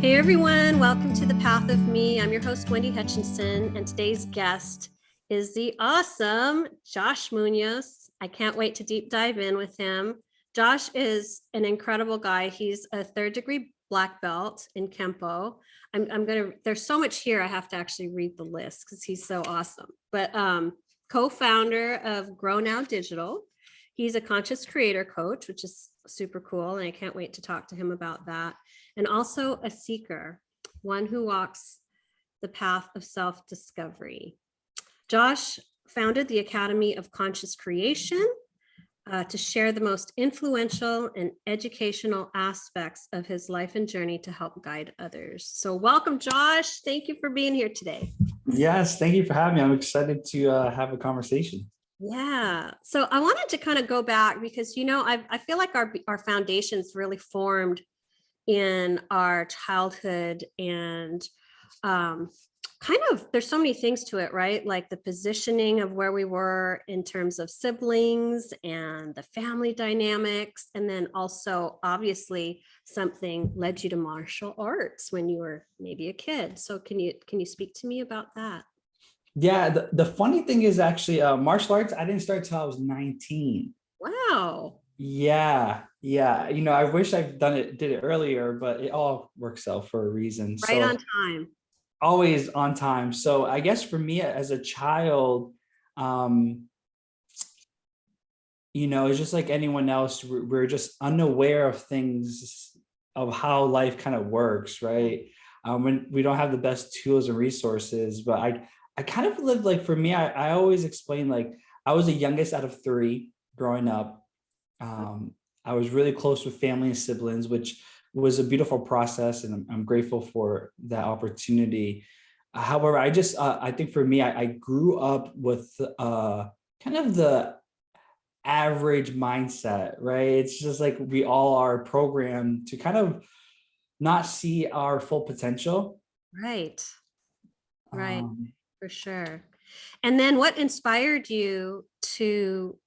Hey everyone, welcome to The Path of Me. I'm your host, Wendy Hutchinson, and today's guest is the awesome Josh Munoz. I can't wait to deep dive in with him. Josh is an incredible guy. He's a third-degree black belt in Kempo. There's so much here, I have to actually read the list because he's so awesome. But co-founder of Grow Now Digital. He's a conscious creator coach, which is super cool, and I can't wait to talk to him about that. And also a seeker, one who walks the path of self-discovery. Josh founded the Academy of Conscious Creation to share the most influential and educational aspects of his life and journey to help guide others. So welcome, Josh. Thank you for being here today. Yes, thank you for having me. I'm excited to have a conversation. Yeah. So I wanted to kind of go back because, I feel like our foundations really formed in our childhood, and there's so many things to it, right? Like the positioning of where we were in terms of siblings and the family dynamics. And then also, obviously, something led you to martial arts when you were maybe a kid. So can you speak to me about that? Yeah, the funny thing is actually martial arts, I didn't start till I was 19. Wow. Yeah. I wish did it earlier, but it all works out for a reason. Right So on time. always on time. So I guess for me as a child, it's just like anyone else, we're just unaware of things, of how life kind of works, right? When we don't have the best tools and resources, but I kind of lived like, for me, I always explain, like, I was the youngest out of three growing up. I was really close with family and siblings, which was a beautiful process, and I'm grateful for that opportunity. However, I think for me, I grew up with kind of the average mindset, right? It's just like we all are programmed to kind of not see our full potential. Right. Right. Um, For sure. And then what inspired you to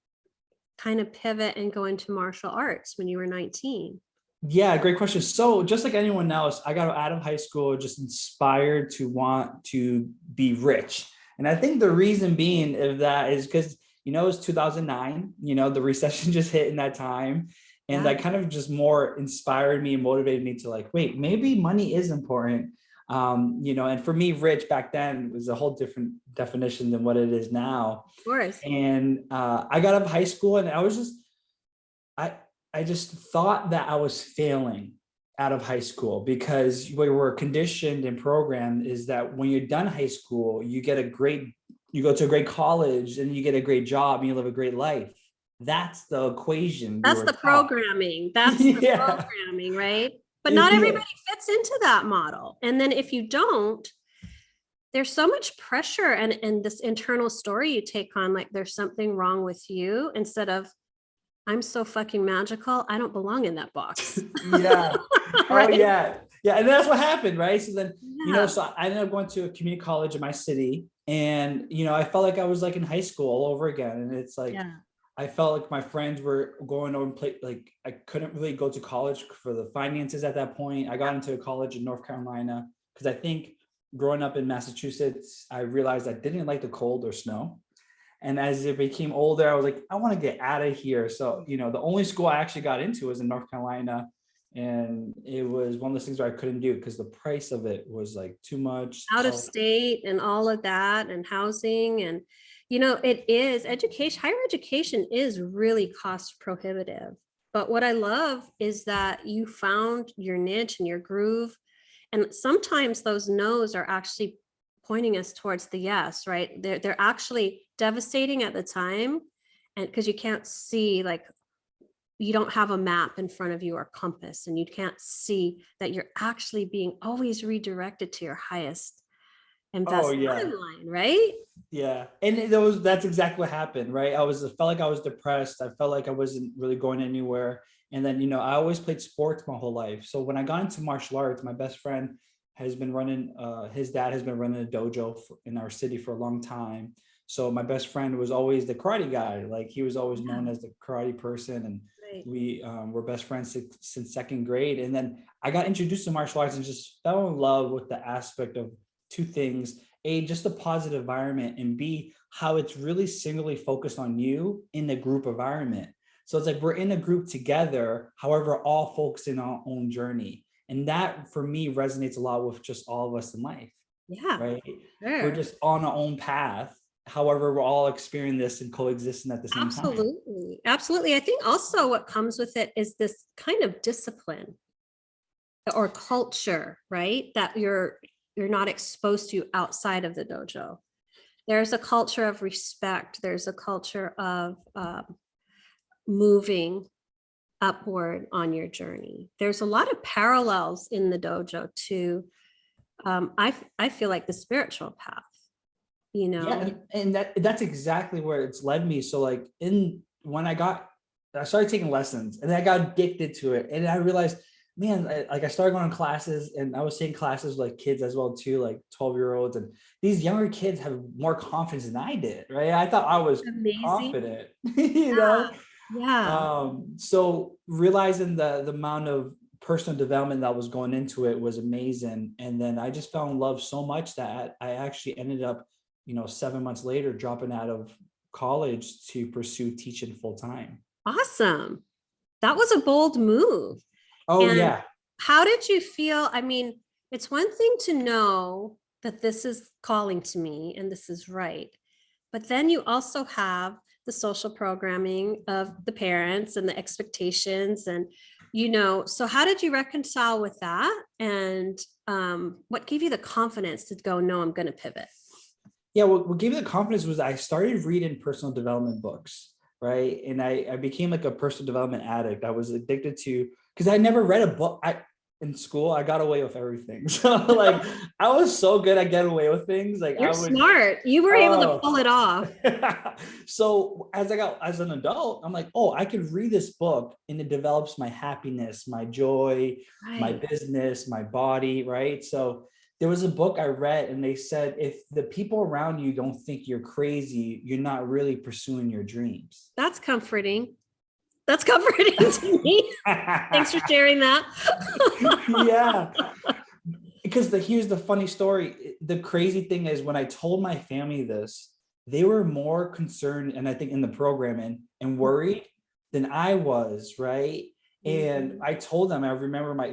kind of pivot and go into martial arts when you were 19? Yeah, great question. So just like anyone else, I got out of high school just inspired to want to be rich. And I think the reason being of that is because, it was 2009, the recession just hit in that time. And Yeah. that kind of just more inspired me and motivated me to, like, wait, maybe money is important. And for me, rich back then was a whole different definition than what it is now. Of course. And I got out of high school, and I I just thought that I was failing out of high school, because we were conditioned and programmed is that when you're done high school, you go to a great college and you get a great job and you live a great life. That's the equation we That's were the taught. programming. That's the Yeah. programming, right? But not Yeah. everybody fits into that model. And then if you don't, there's so much pressure and this internal story you take on, like there's something wrong with you, instead of I'm so fucking magical, I don't belong in that box. Yeah. Oh Right? yeah. Yeah. And that's what happened, right? So then, Yeah. so I ended up going to a community college in my city. And, I felt like I was like in high school all over again. And it's like, Yeah. I felt like my friends were going over and play, like I couldn't really go to college for the finances at that point. I got into a college in North Carolina because I think growing up in Massachusetts, I realized I didn't like the cold or snow. And as it became older, I was like, I want to get out of here. So, the only school I actually got into was in North Carolina. And it was one of those things where I couldn't do because the price of it was like too much. Out of state and all of that, and housing, and it is education. Higher education is really cost prohibitive. But what I love is that you found your niche and your groove. And sometimes those no's are actually pointing us towards the yes, right? They're actually devastating at the time. And because you can't see, like, you don't have a map in front of you or compass, and you can't see that you're actually being always redirected to your highest and Oh best yeah. timeline, right? Yeah. And that's exactly what happened, right? Felt like I was depressed. I felt like I wasn't really going anywhere. And then, I always played sports my whole life. So when I got into martial arts, my best friend has been running, his dad has been running a dojo in our city for a long time. So my best friend was always the karate guy. Like he was always known as the karate person. And Right. We were best friends since second grade. And then I got introduced to martial arts and just fell in love with the aspect of two things. A, just a positive environment, and B, how it's really singularly focused on you in the group environment. So it's like we're in a group together, however, all focused in our own journey. And that for me resonates a lot with just all of us in life, Yeah, right? We're sure. just on our own path. However, we're all experiencing this and coexisting at the same time. Absolutely. Absolutely. I think also what comes with it is this kind of discipline or culture, right? That you're not exposed to outside of the dojo. There's a culture of respect. There's a culture of moving upward on your journey. There's a lot of parallels in the dojo to I feel like the spiritual path, you Yeah, know. and that's exactly where it's led me. So like in when I started taking lessons and I got addicted to it, and I realized, man, like I started going to classes, and I was taking classes with like kids as well too, like 12-year-olds, and these younger kids have more confidence than I did, right? I thought I was Amazing. confident, you know. Yeah. So realizing the amount of personal development that was going into it was amazing. And then I just fell in love so much that I actually ended up, 7 months later, dropping out of college to pursue teaching full time. Awesome. That was a bold move. Oh And yeah. how did you feel? I mean, it's one thing to know that this is calling to me and this is right. But then you also have the social programming of the parents and the expectations so how did you reconcile with that? And what gave you the confidence to go, no, I'm going to pivot? Yeah, what gave me the confidence was I started reading personal development books, right? And I became like a personal development addict. I was addicted to, because I never read a book. In school, I got away with everything. So like I was so good at getting away with things. Like You're I would, smart. You were able to oh. pull it off. So as an adult, I'm like, oh, I could read this book and it develops my happiness, my joy, my Right. business, my body, right? So there was a book I read and they said, if the people around you don't think you're crazy, you're not really pursuing your dreams. That's comforting. That's comforting to me. Thanks for sharing that. Yeah. Because here's the funny story. The crazy thing is when I told my family this, they were more concerned, and I think in the programming and worried than I was, right? And Mhm. I told them, I remember my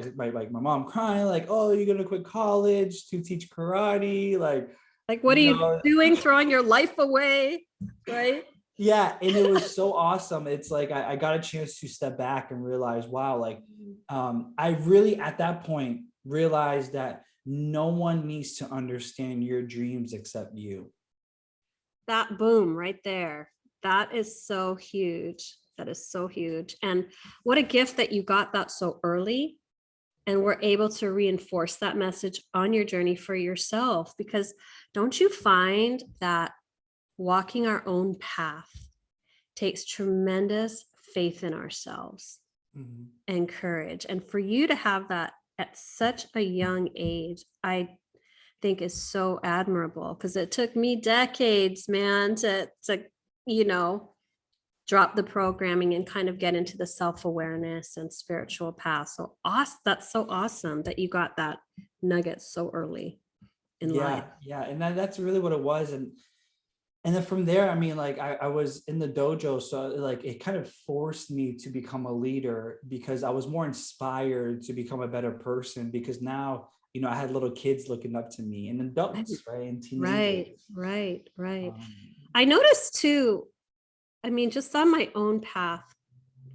mom crying, like, oh, you're gonna quit college to teach karate, like, Like, what are you you know, doing? Throwing your life away, right? yeah. And it was so awesome. It's like I got a chance to step back and realize, wow, like I really at that point realized that no one needs to understand your dreams except you. That boom right there. That is so huge. That is so huge. And what a gift that you got that so early and were able to reinforce that message on your journey for yourself. Because don't you find that walking our own path takes tremendous faith in ourselves Mhm. and courage? And for you to have that at such a young age, I think is so admirable because it took me decades, man, to you know drop the programming and kind of get into the self-awareness and spiritual path. So awesome. That's so awesome that you got that nugget so early in life. Yeah. And that's really what it was. And then from there, I mean, like I was in the dojo, so like it kind of forced me to become a leader because I was more inspired to become a better person because now, I had little kids looking up to me and adults, right? And Right, teenagers. right, right. Um, I noticed too, I mean, just on my own path,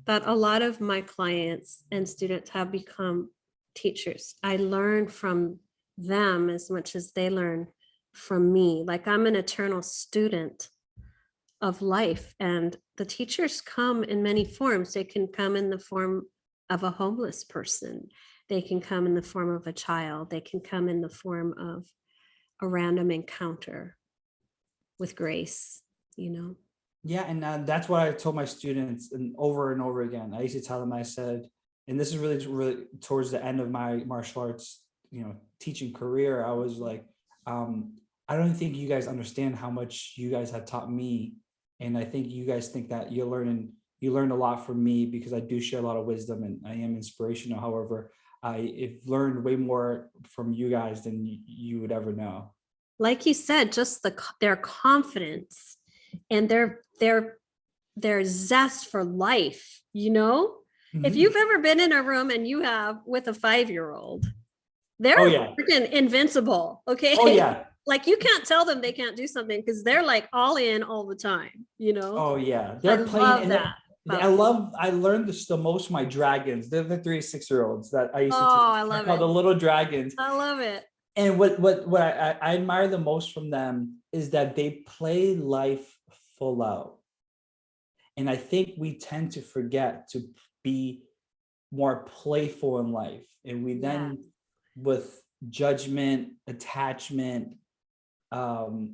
that a lot of my clients and students have become teachers. I learn from them as much as they learn from me. Like I'm an eternal student of life, and the teachers come in many forms. They can come in the form of a homeless person, they can come in the form of a child, they can come in the form of a random encounter with grace, you know. yeah, and that's what I told my students and over again. I used to tell them, I said, and this is really towards the end of my martial arts, teaching career. I was like, I don't think you guys understand how much you guys have taught me, and I think you guys think that you're learning you learned a lot from me because I do share a lot of wisdom and I am inspirational. However, I've learned way more from you guys than you would ever know. Like you said, just their confidence and their zest for life, you know? If Mhm. you've ever been in a room and you have with a 5-year-old, they're Oh yeah. freaking invincible. Okay. Oh yeah. Like you can't tell them they can't do something because they're like all in all the time, you know? Oh yeah. I They're playing love and that I about you. love, I learned this the most from my dragons. They're the 3 to 6 year olds that I used to teach. Oh, I They're love called it. the little dragons. I love it. And what I admire the most from them is that they play life full out. And I think we tend to forget to be more playful in life. And we Yeah. then, with judgment, attachment,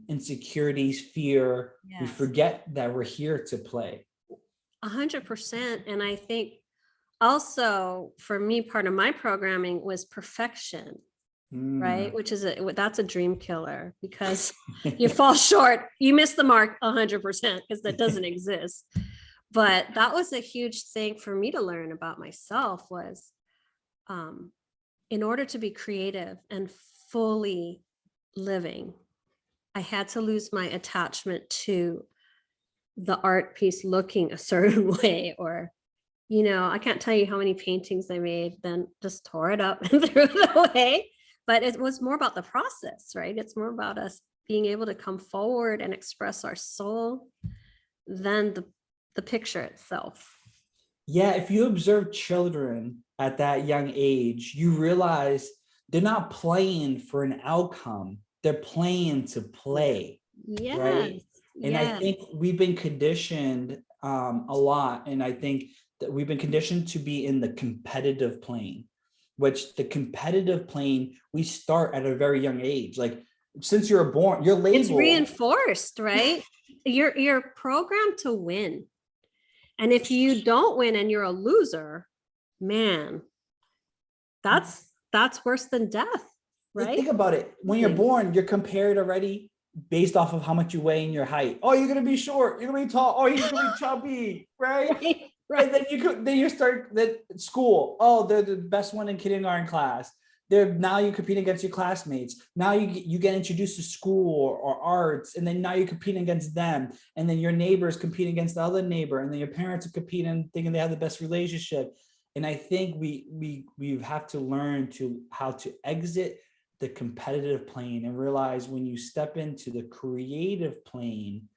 insecurities, fear, we Yes. forget that we're here to play. 100%. And I think also for me, part of my programming was perfection, right? Mm. Which is that's a dream killer because you fall short, you miss the mark 100% because that doesn't exist. But that was a huge thing for me to learn about myself was um, in order to be creative and fully living, I had to lose my attachment to the art piece looking a certain way, or I can't tell you how many paintings I made, then just tore it up and threw it away. But it was more about the process, right? It's more about us being able to come forward and express our soul than the picture itself. Yeah, if you observe children at that young age, you realize they're not playing for an outcome, they're playing to play, right? Yes. And I Yes. think we've been conditioned a lot, and I think that we've been conditioned to be in the competitive plane, which the competitive plane, we start at a very young age. Like since you're born, your It's label. reinforced, right? You're programmed to win. And if you don't win and you're a loser, man, that's worse than death, Like right? think about it. When you're born, you're compared already based off of how much you weigh and your height. Oh, you're gonna be short. You're gonna be tall. Oh, he's gonna be chubby, right? Right, And then right. you start that school. Oh, they're the best one in kindergarten class. They're now you compete against your classmates. Now you get introduced to school or arts, and then now you're competing against them. And then your neighbors competing against the other neighbor, and then your parents are competing, thinking they have the best relationship. And I think we have to learn to how to exit the competitive plane and realize when you step into the creative plane,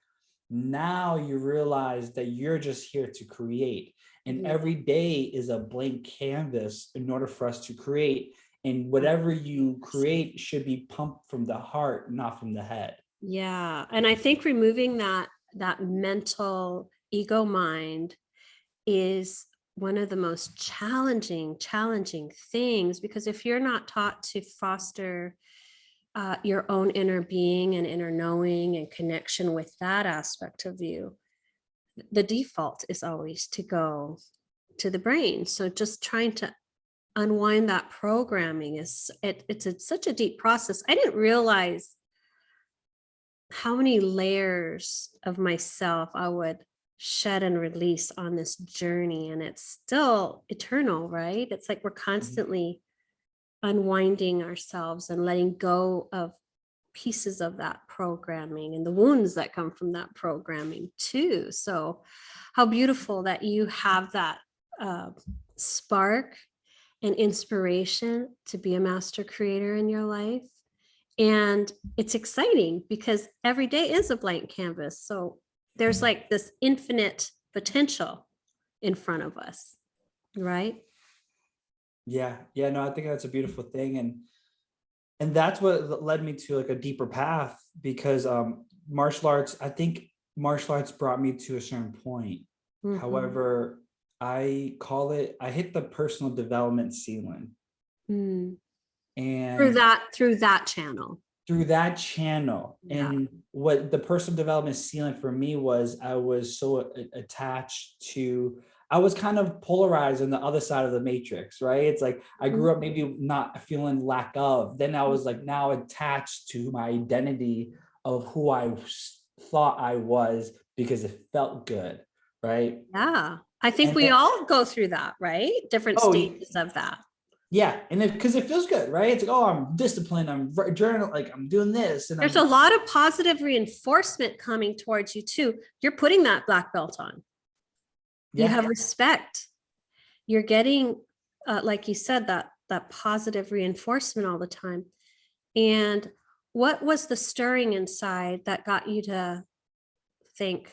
now you realize that you're just here to create. And Yeah. every day is a blank canvas in order for us to create. And whatever you create should be pumped from the heart, not from the head. Yeah. And I think removing that mental ego mind is one of the most challenging things, because if you're not taught to foster your own inner being and inner knowing and connection with that aspect of you, the default is always to go to the brain. So just trying to unwind that programming it's such a deep process. I didn't realize how many layers of myself I would shed and release on this journey. And it's still eternal, right? It's like we're constantly unwinding ourselves and letting go of pieces of that programming and the wounds that come from that programming too. So how beautiful that you have that spark and inspiration to be a master creator in your life. And it's exciting because every day is a blank canvas. So there's like this infinite potential in front of us, right? Yeah, no, I think that's a beautiful thing. And that's what led me to like a deeper path, because martial arts, I think martial arts brought me to a certain point. Mhm. However, I hit the personal development ceiling. Mm. Through And that channel. through that channel, Yeah. and what the personal development ceiling for me was, I was so attached to, I was kind of polarized on the other side of the matrix, right? It's like I grew up maybe not feeling lack of, then I was like now attached to my identity of who I thought I was because it felt good, right? Yeah. I think And we then, all go through that, right? Different oh stages of that. yeah, and because it feels good, right? It's like, oh, I'm disciplined, I'm journal, like I'm doing this, and There's I'm a lot of positive reinforcement coming towards you too. You're putting that black belt on. You yeah. have respect. You're getting, like you said, that positive reinforcement all the time. And what was the stirring inside that got you to think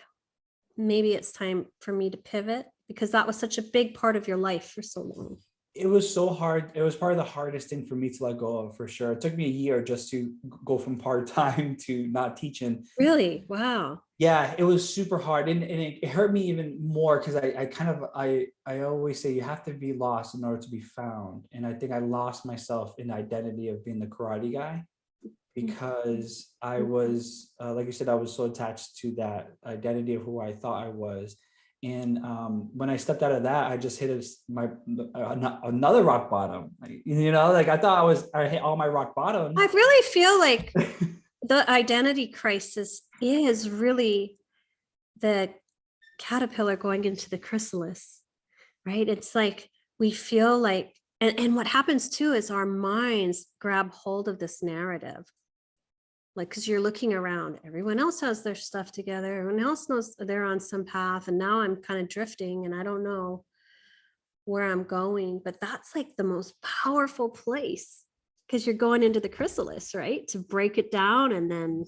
maybe it's time for me to pivot? Because that was such a big part of your life for so long. It was so hard. It was probably the hardest thing for me to let go of, for sure. It took me a year just to go from part-time to not teaching. Really? Wow. Yeah, it was super hard, and it hurt me even more because I always say you have to be lost in order to be found, and I think I lost myself in the identity of being the karate guy because I was like you said, I was so attached to that identity of who I thought I was. And when I stepped out of that, I just hit another rock bottom. Like I hit all my rock bottoms. I really feel like the identity crisis is really the caterpillar going into the chrysalis, right? It's like we feel like, and what happens too is our minds grab hold of this narrative. Like, because you're looking around, everyone else has their stuff together, everyone else knows they're on some path, and now I'm kind of drifting and I don't know where I'm going. But that's like the most powerful place because you're going into the chrysalis, right? To break it down and then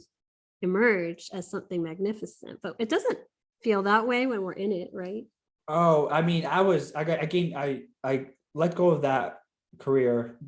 emerge as something magnificent. But it doesn't feel that way when we're in it, right? Oh, I mean, I let go of that career,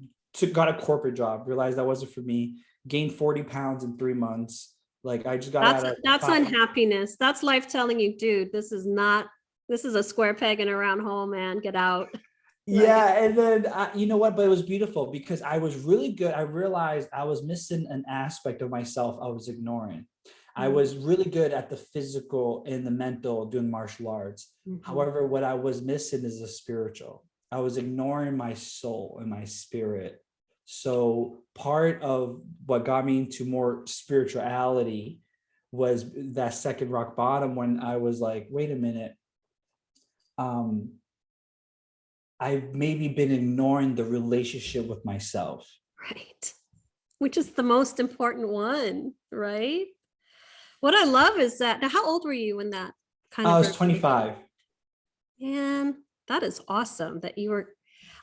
got a corporate job, realized that wasn't for me, gained 40 pounds in 3 months. Like I just got That's out of that's unhappiness. That's life telling you, dude, this is not, this is a square peg in a round hole, man. Get out. Right. yeah, and then you know what? But it was beautiful because I was really good. I realized I was missing an aspect of myself I was ignoring. I was really good at the physical and the mental doing martial arts. However, what I was missing is the spiritual. I was ignoring my soul and my spirit. So part of what got me into more spirituality was that second rock bottom when I was like, wait a minute. I've maybe been ignoring the relationship with myself. Right. Which is the most important one, right? What I love is that, now how old were you when that kind I of was revelation? 25. And that is awesome that you were,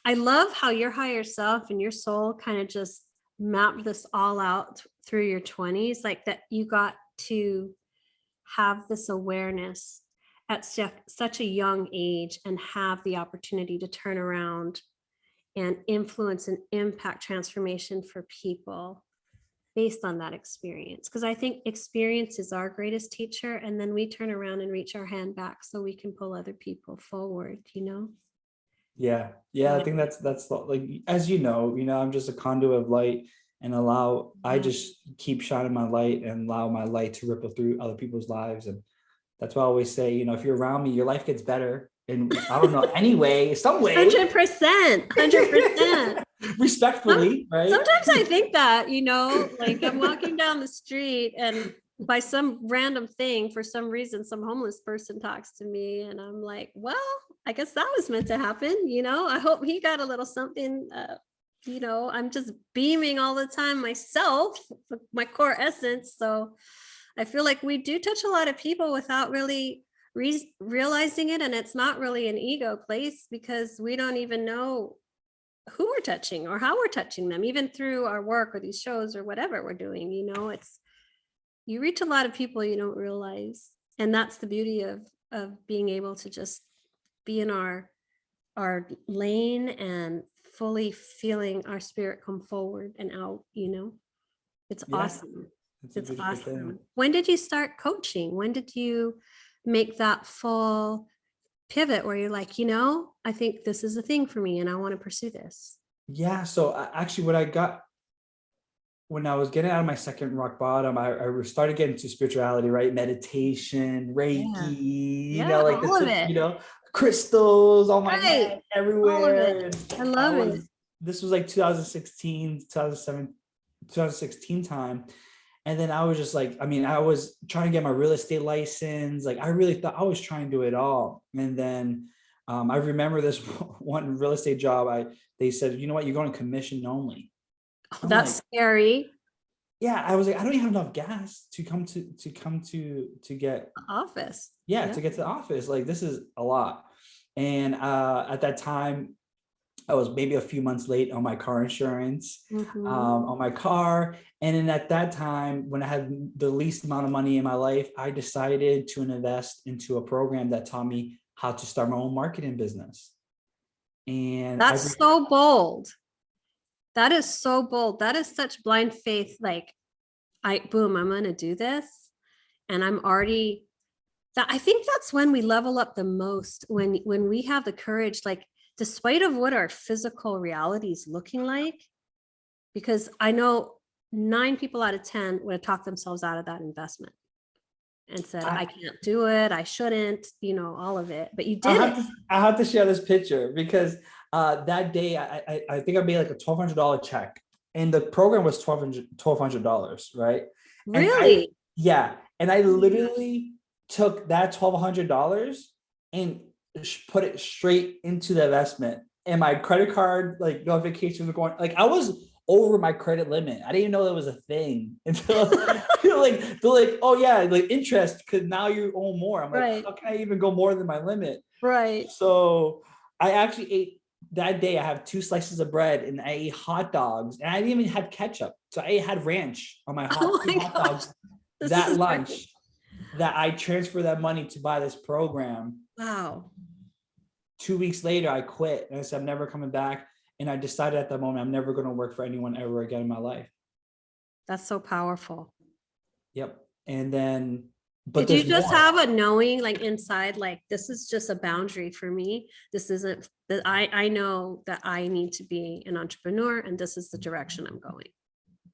I love how your higher self and your soul kind of just mapped this all out through your 20s, like that you got to have this awareness at such a young age and have the opportunity to turn around and influence and impact transformation for people based on that experience. Because I think experience is our greatest teacher, and then we turn around and reach our hand back so we can pull other people forward, you know? Yeah, I think that's like, as I'm just a conduit of light, and I just keep shining my light and allow my light to ripple through other people's lives. And that's why I always say, if you're around me, your life gets better. And I don't know, anyway, some way. 100%, 100%. Respectfully, right? Sometimes I think that, like I'm walking down the street and by some random thing, for some reason, some homeless person talks to me and I'm like, well, I guess that was meant to happen. I hope he got a little something. I'm just beaming all the time myself, my core essence. So I feel like we do touch a lot of people without really realizing it. And it's not really an ego place because we don't even know who we're touching or how we're touching them, even through our work or these shows or whatever we're doing. It's, you reach a lot of people you don't realize. And that's the beauty of being able to just be in our lane and fully feeling our spirit come forward and out. It's Yeah, awesome. it's a It's beautiful awesome. thing. When did you start coaching? When did you make that full pivot where you're like, I think this is a thing for me and I want to pursue this? Yeah, so actually when I was getting out of my second rock bottom, I started getting into spirituality, right? Meditation, Yeah. Reiki, Yeah, like all of it. crystals on my Right. neck All of everywhere. it. And I love it. this was like 2016, 2007, 2016 time. And then I was just like, I mean, I was trying to get my real estate license. Like I really thought I was trying to do it all. And then I remember this one real estate job. They said, you know what, you're going to commission only. Oh, I'm that's like, scary. yeah, I was like, I don't even have enough gas to come to get, Office. yeah, Yeah. to get to the office. Like this is a lot. And at that time, I was maybe a few months late on my car insurance, Mhm. on my car. And then at that time, when I had the least amount of money in my life, I decided to invest into a program that taught me how to start my own marketing business. And That's so bold. That is so bold. That is such blind faith. Like, boom, I'm going to do this. And I'm already that. I think that's when we level up the most, when we have the courage, like, despite of what our physical reality is looking like, because I know 9 people out of 10 would have talked themselves out of that investment and said, I can't do it. I shouldn't, all of it, but you did it. I have to share this picture because that day I think I made like a $1,200 check, and the program was $1,200, right? And Really? yeah, and I Oh my gosh. literally took that $1,200 and put it straight into the investment. And my credit card like notifications were going, like I was over my credit limit. I didn't even know that was a thing until they're like, oh yeah, like interest because now you owe more. I'm like, Right. how can I even go more than my limit? Right. So I actually ate that day. I have 2 slices of bread and I ate hot dogs, and I didn't even have ketchup. So I had ranch on my Oh my hot gosh. dogs This that is lunch. great. That I transferred that money to buy this program. Wow. 2 weeks later, I quit and I said, I'm never coming back. And I decided at that moment, I'm never going to work for anyone ever again in my life. That's so powerful. Yep. And then, but Did you there's just more. have a knowing, like, inside, like, this is just a boundary for me? This isn't that I know that I need to be an entrepreneur and this is the direction I'm going.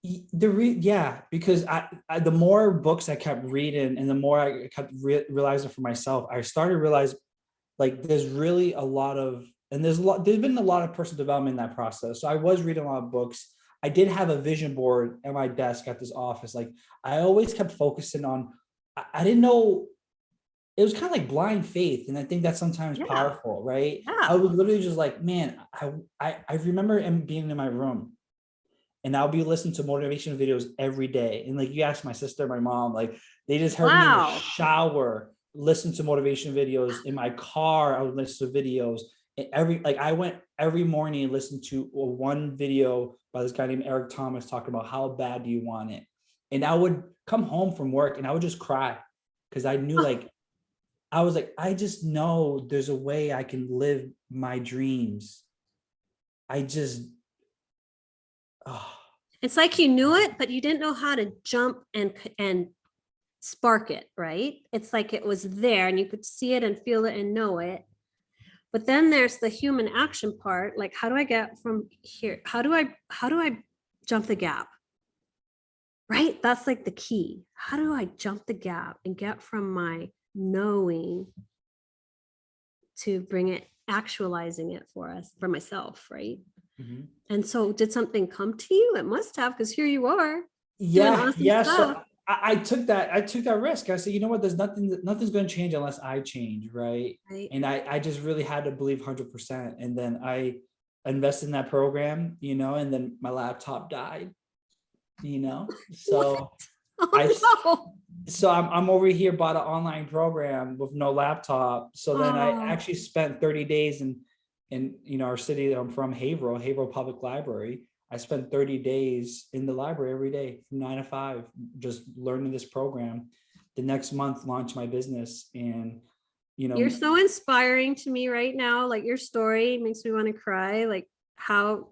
Yeah, because the more books I kept reading and the more I kept realizing for myself, I started to realize like there's really a lot of, and there's been a lot of personal development in that process. So I was reading a lot of books. I did have a vision board at my desk at this office. Like I always kept focusing on, I didn't know, it was kind of like blind faith. And I think that's sometimes Yeah. powerful, right? I Yeah. was literally just like, man, I remember being in my room and I'll be listening to motivation videos every day. And like you asked my sister, my mom, like they just heard me in the Wow. shower, listen to motivation videos. In my car, I would listen to videos. And I went every morning and listened to one video by this guy named Eric Thomas talking about how bad do you want it. And I would come home from work and I would just cry because I knew like, I was like, I just know there's a way I can live my dreams. I just, oh, It's like you knew it, but you didn't know how to jump and spark it, right? It's like it was there and you could see it and feel it and know it. But then there's the human action part. Like, how do I get from here? How do I jump the gap? Right? That's like the key. How do I jump the gap and get from my knowing to bring it, actualizing it for myself, right? mhm. And so did something come to you? It must have, because here you are doing Yeah, awesome yeah. stuff. So I took that risk. I said, you know what, nothing's going to change unless I change, right? Right. And I just really had to believe 100%. And then I invested in that program, and then my laptop died. What? So I Oh no. so I'm over here, bought an online program with no laptop. So then I Oh, actually spent 30 days in our city that I'm from, Haverhill Public Library. I spent 30 days in the library every day from 9 to 5, just learning this program. The next month, launched my business, and you're so inspiring to me right now. Like, your story makes me want to cry. Like, how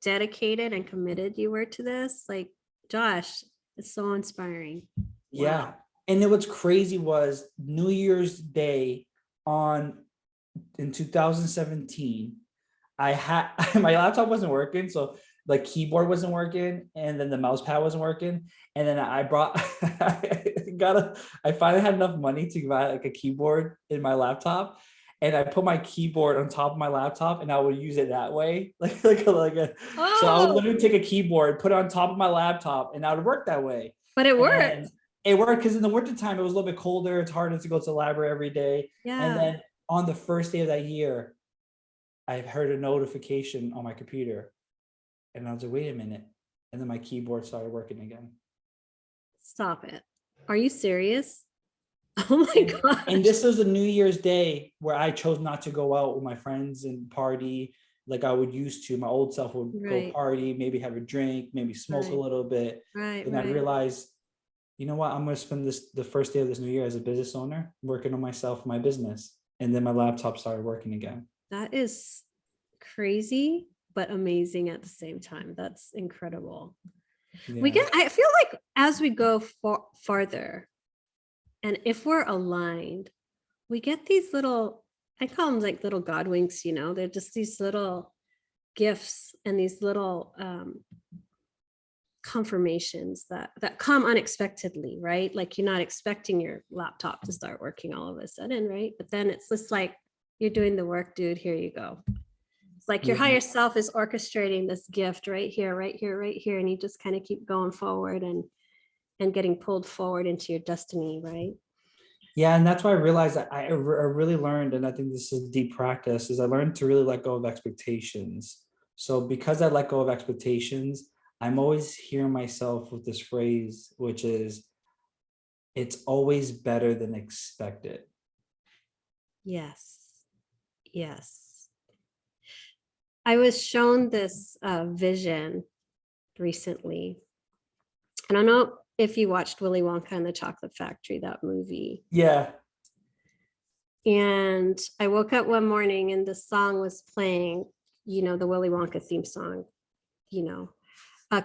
dedicated and committed you were to this. Like, Josh, it's so inspiring. yeah. Wow. And then what's crazy was New Year's Day in 2017. I had my laptop wasn't working, so the keyboard wasn't working, and then the mouse pad wasn't working. And then I brought, I finally had enough money to buy like a keyboard in my laptop, and I put my keyboard on top of my laptop, and I would use it that way, like a. So I would Oh, literally take a keyboard, put it on top of my laptop, and I would work that way. But it And worked. it worked because in the wintertime, it was a little bit colder. It's harder to go to the library every day. And Yeah. then on the first day of that year, I heard a notification on my computer. And I was like, wait a minute. And then my keyboard started working again. Stop it. Are you serious? Oh my And gosh. this was a New Year's Day where I chose not to go out with my friends and party like I would used to. My old self would go Right. party, maybe have a drink, maybe smoke a Right. little bit. Right. Then I Right. realized, you know what? I'm going to spend the first day of this new year as a business owner working on myself, my business. And then my laptop started working again. That is crazy, but amazing at the same time. That's incredible. Yeah. I feel like as we go farther, and if we're aligned, we get these little, I call them like little God winks, they're just these little gifts and these little confirmations that come unexpectedly, right? Like you're not expecting your laptop to start working all of a sudden, right? But then it's just like, you're doing the work, dude, here you go. It's like your Yeah. higher self is orchestrating this gift right here, right here, right here. And you just kind of keep going forward and getting pulled forward into your destiny, right? Yeah. And that's why I realized that I really learned, and I think this is deep practice, is I learned to really let go of expectations. So because I let go of expectations, I'm always hearing myself with this phrase, which is, it's always better than expected. Yes. Yes. I was shown this vision recently. I don't know if you watched Willy Wonka and the Chocolate Factory, that movie. Yeah. And I woke up one morning and the song was playing, the Willy Wonka theme song,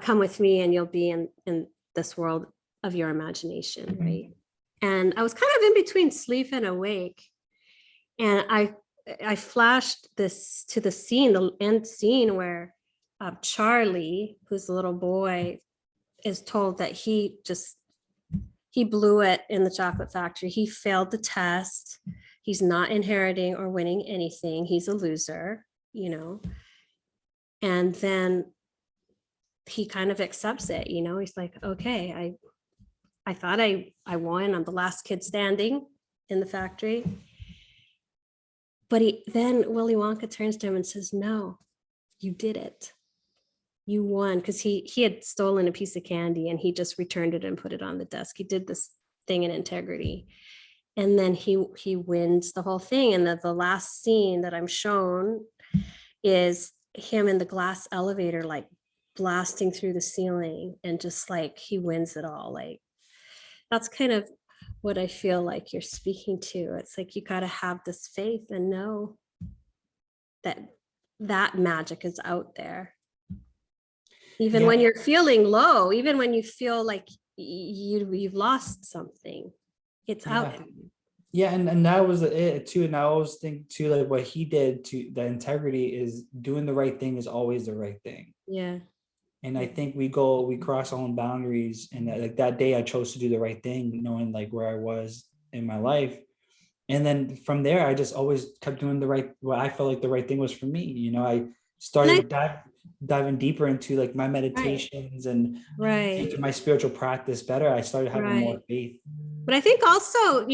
come with me and you'll be in this world of your imagination, right? And I was kind of in between sleep and awake. And I flashed this to the end scene where Charlie, who's a little boy, is told that he blew it in the chocolate factory. He failed the test. He's not inheriting or winning anything. He's a loser, And then he kind of accepts it, He's like, okay, I thought I won. I'm the last kid standing in the factory. But then Willy Wonka turns to him and says, no, you did it. You won, because he had stolen a piece of candy and he just returned it and put it on the desk. He did this thing in integrity. And then he wins the whole thing. And the last scene that I'm shown is him in the glass elevator, like blasting through the ceiling, and just like he wins it all. Like that's kind of what I feel like you're speaking to. It's like you got to have this faith and know that magic is out there. Even when you're feeling low, even when you feel like you've lost something, it's out there. Yeah, and that was it too. And I always think too, like what he did, to the integrity is doing the right thing is always the right thing. Yeah. And I think we cross our own boundaries. And like that day I chose to do the right thing, knowing like where I was in my life. And then from there, I just always kept doing what I felt like the right thing was for me. I started diving deeper into like my meditations and into my spiritual practice better. I started having more faith. But I think also,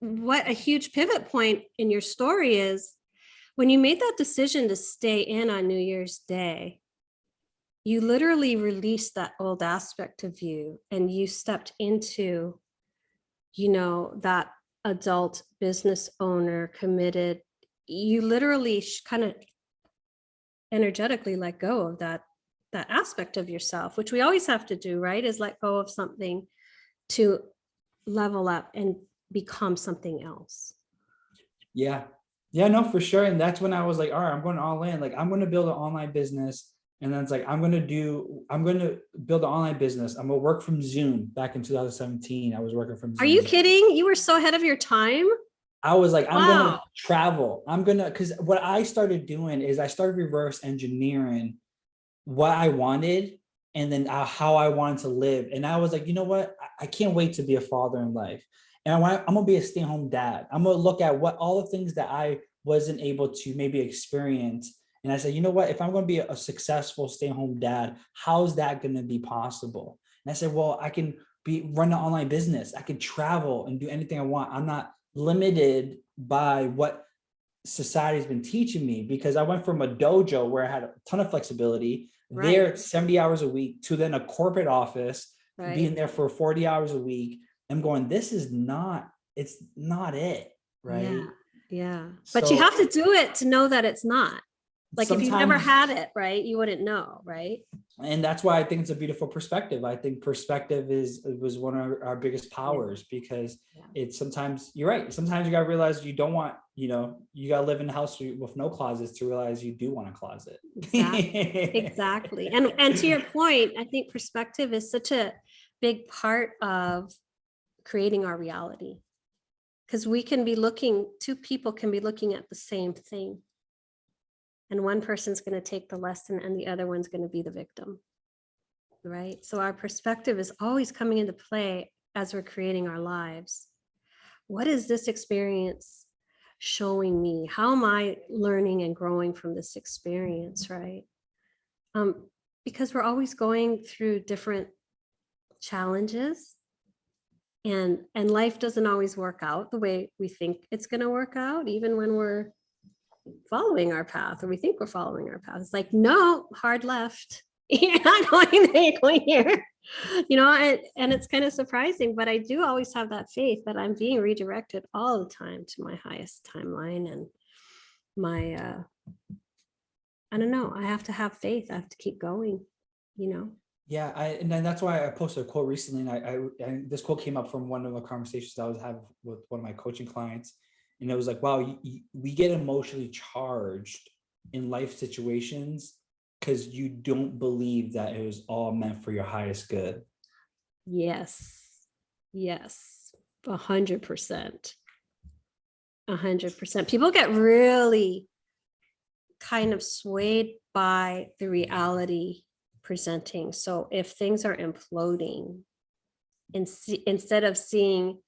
what a huge pivot point in your story is when you made that decision to stay in on New Year's Day, you literally released that old aspect of you and you stepped into, that adult business owner committed. You literally kind of energetically let go of that aspect of yourself, which we always have to do, right? Is let go of something to level up and become something else. Yeah, no, for sure. And that's when I was like, all right, I'm going all in. Like, I'm going to build an online business. And then it's like, I'm going to build an online business. I'm going to work from Zoom. Back in 2017, I was working from Zoom. Are you kidding? You were so ahead of your time. I was like, I'm going to travel. Because what I started doing is I started reverse engineering what I wanted and then how I wanted to live. And I was like, you know what? I can't wait to be a father in life. And I'm going to be a stay-at-home dad. I'm going to look at what all the things that I wasn't able to maybe experience. And I said, you know what? If I'm going to be a successful stay-at-home dad, how's that going to be possible? And I said, well, I can run an online business. I can travel and do anything I want. I'm not limited by what society's been teaching me, because I went from a dojo where I had a ton of flexibility Right. there 70 hours a week to then a corporate office, being Right. there for 40 hours a week. I'm going, this is not, it's not it. Yeah. Right. Yeah. But you So have to do it to know that it's not. Like if you've never sometimes, had it, right, you wouldn't know, right? and that's why I think it's a beautiful perspective. I think perspective was one of our biggest powers, because Yeah. it's sometimes, you're right. Sometimes you got to realize you don't want, you got to live in a house with no closets to realize you do want a closet. Exactly. Exactly. And to your point, I think perspective is such a big part of creating our reality. Because two people can be looking at the same thing. And one person's going to take the lesson and the other one's going to be the victim. Right. So our perspective is always coming into play as we're creating our lives. What is this experience showing me? How am I learning and growing from this experience? Right. Because we're always going through different challenges, and life doesn't always work out the way we think it's going to work out, even when we're following our path, or we think we're following our path. It's like, no, hard left. You're not going there, you're going here. And it's kind of surprising, but I do always have that faith that I'm being redirected all the time to my highest timeline, and my I don't know, I have to have faith. I have to keep going. Yeah, and then that's why I posted a quote recently, and this quote came up from one of the conversations I was having with one of my coaching clients, and it was like, wow, we get emotionally charged in life situations because you don't believe that it was all meant for your highest good. Yes. Yes. 100%. 100%. People get really kind of swayed by the reality presenting. So if things are imploding, instead of seeing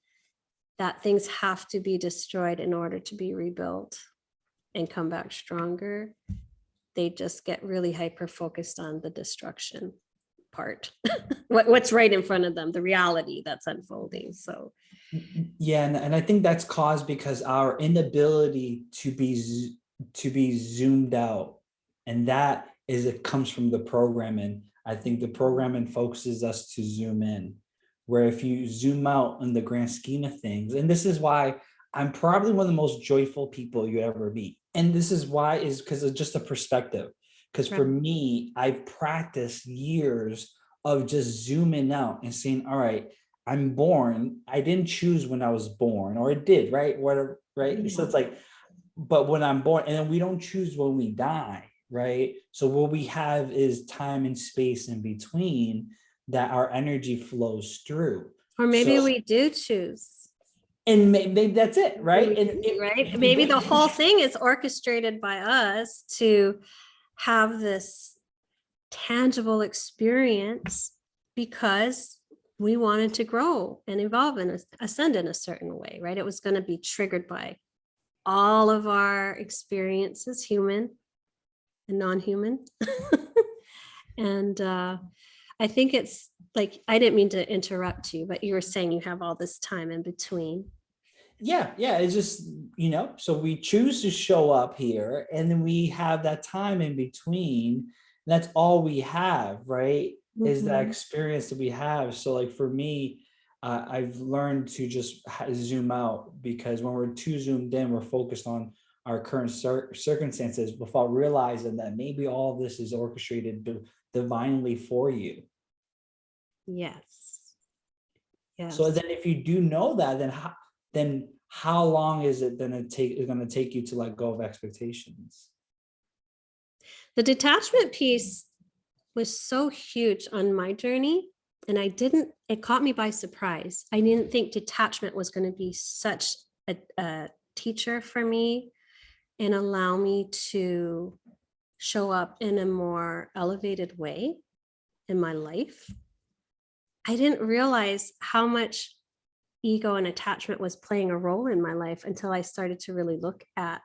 that things have to be destroyed in order to be rebuilt and come back stronger, they just get really hyper focused on the destruction part. What's right in front of them, the reality that's unfolding. So Yeah, and I think that's caused because our inability to be zoomed out, and that is, it comes from the programming. I think the programming focuses us to zoom in, where if you zoom out in the grand scheme of things, and this is why I'm probably one of the most joyful people you ever meet, and this is why, is because of just a perspective. Because for me, I've practiced years of just zooming out and saying, all right, I'm born. I didn't choose when I was born, or it did, right? Whatever, right? yeah. So it's like, but when I'm born, and then we don't choose when we die, right? So what we have is time and space in between that our energy flows through. Or maybe So, we do choose. and maybe that's it, right? Right? Maybe the whole thing is orchestrated by us to have this tangible experience because we wanted to grow and evolve and ascend in a certain way, right? It was going to be triggered by all of our experiences, human and non-human. And I think it's like, I didn't mean to interrupt you, but you were saying you have all this time in between. Yeah, it's just, so we choose to show up here, and then we have that time in between. That's all we have, right? Is that experience that we have. So like for me, I've learned to just zoom out, because when we're too zoomed in, we're focused on our current circumstances without realizing that maybe all of this is orchestrated divinely for you. Yes. Yes. So then if you do know that, then how long is it going to take you to let go of expectations? The detachment piece was so huge on my journey, and it caught me by surprise. I didn't think detachment was going to be such a teacher for me and allow me to show up in a more elevated way in my life. I didn't realize how much ego and attachment was playing a role in my life until I started to really look at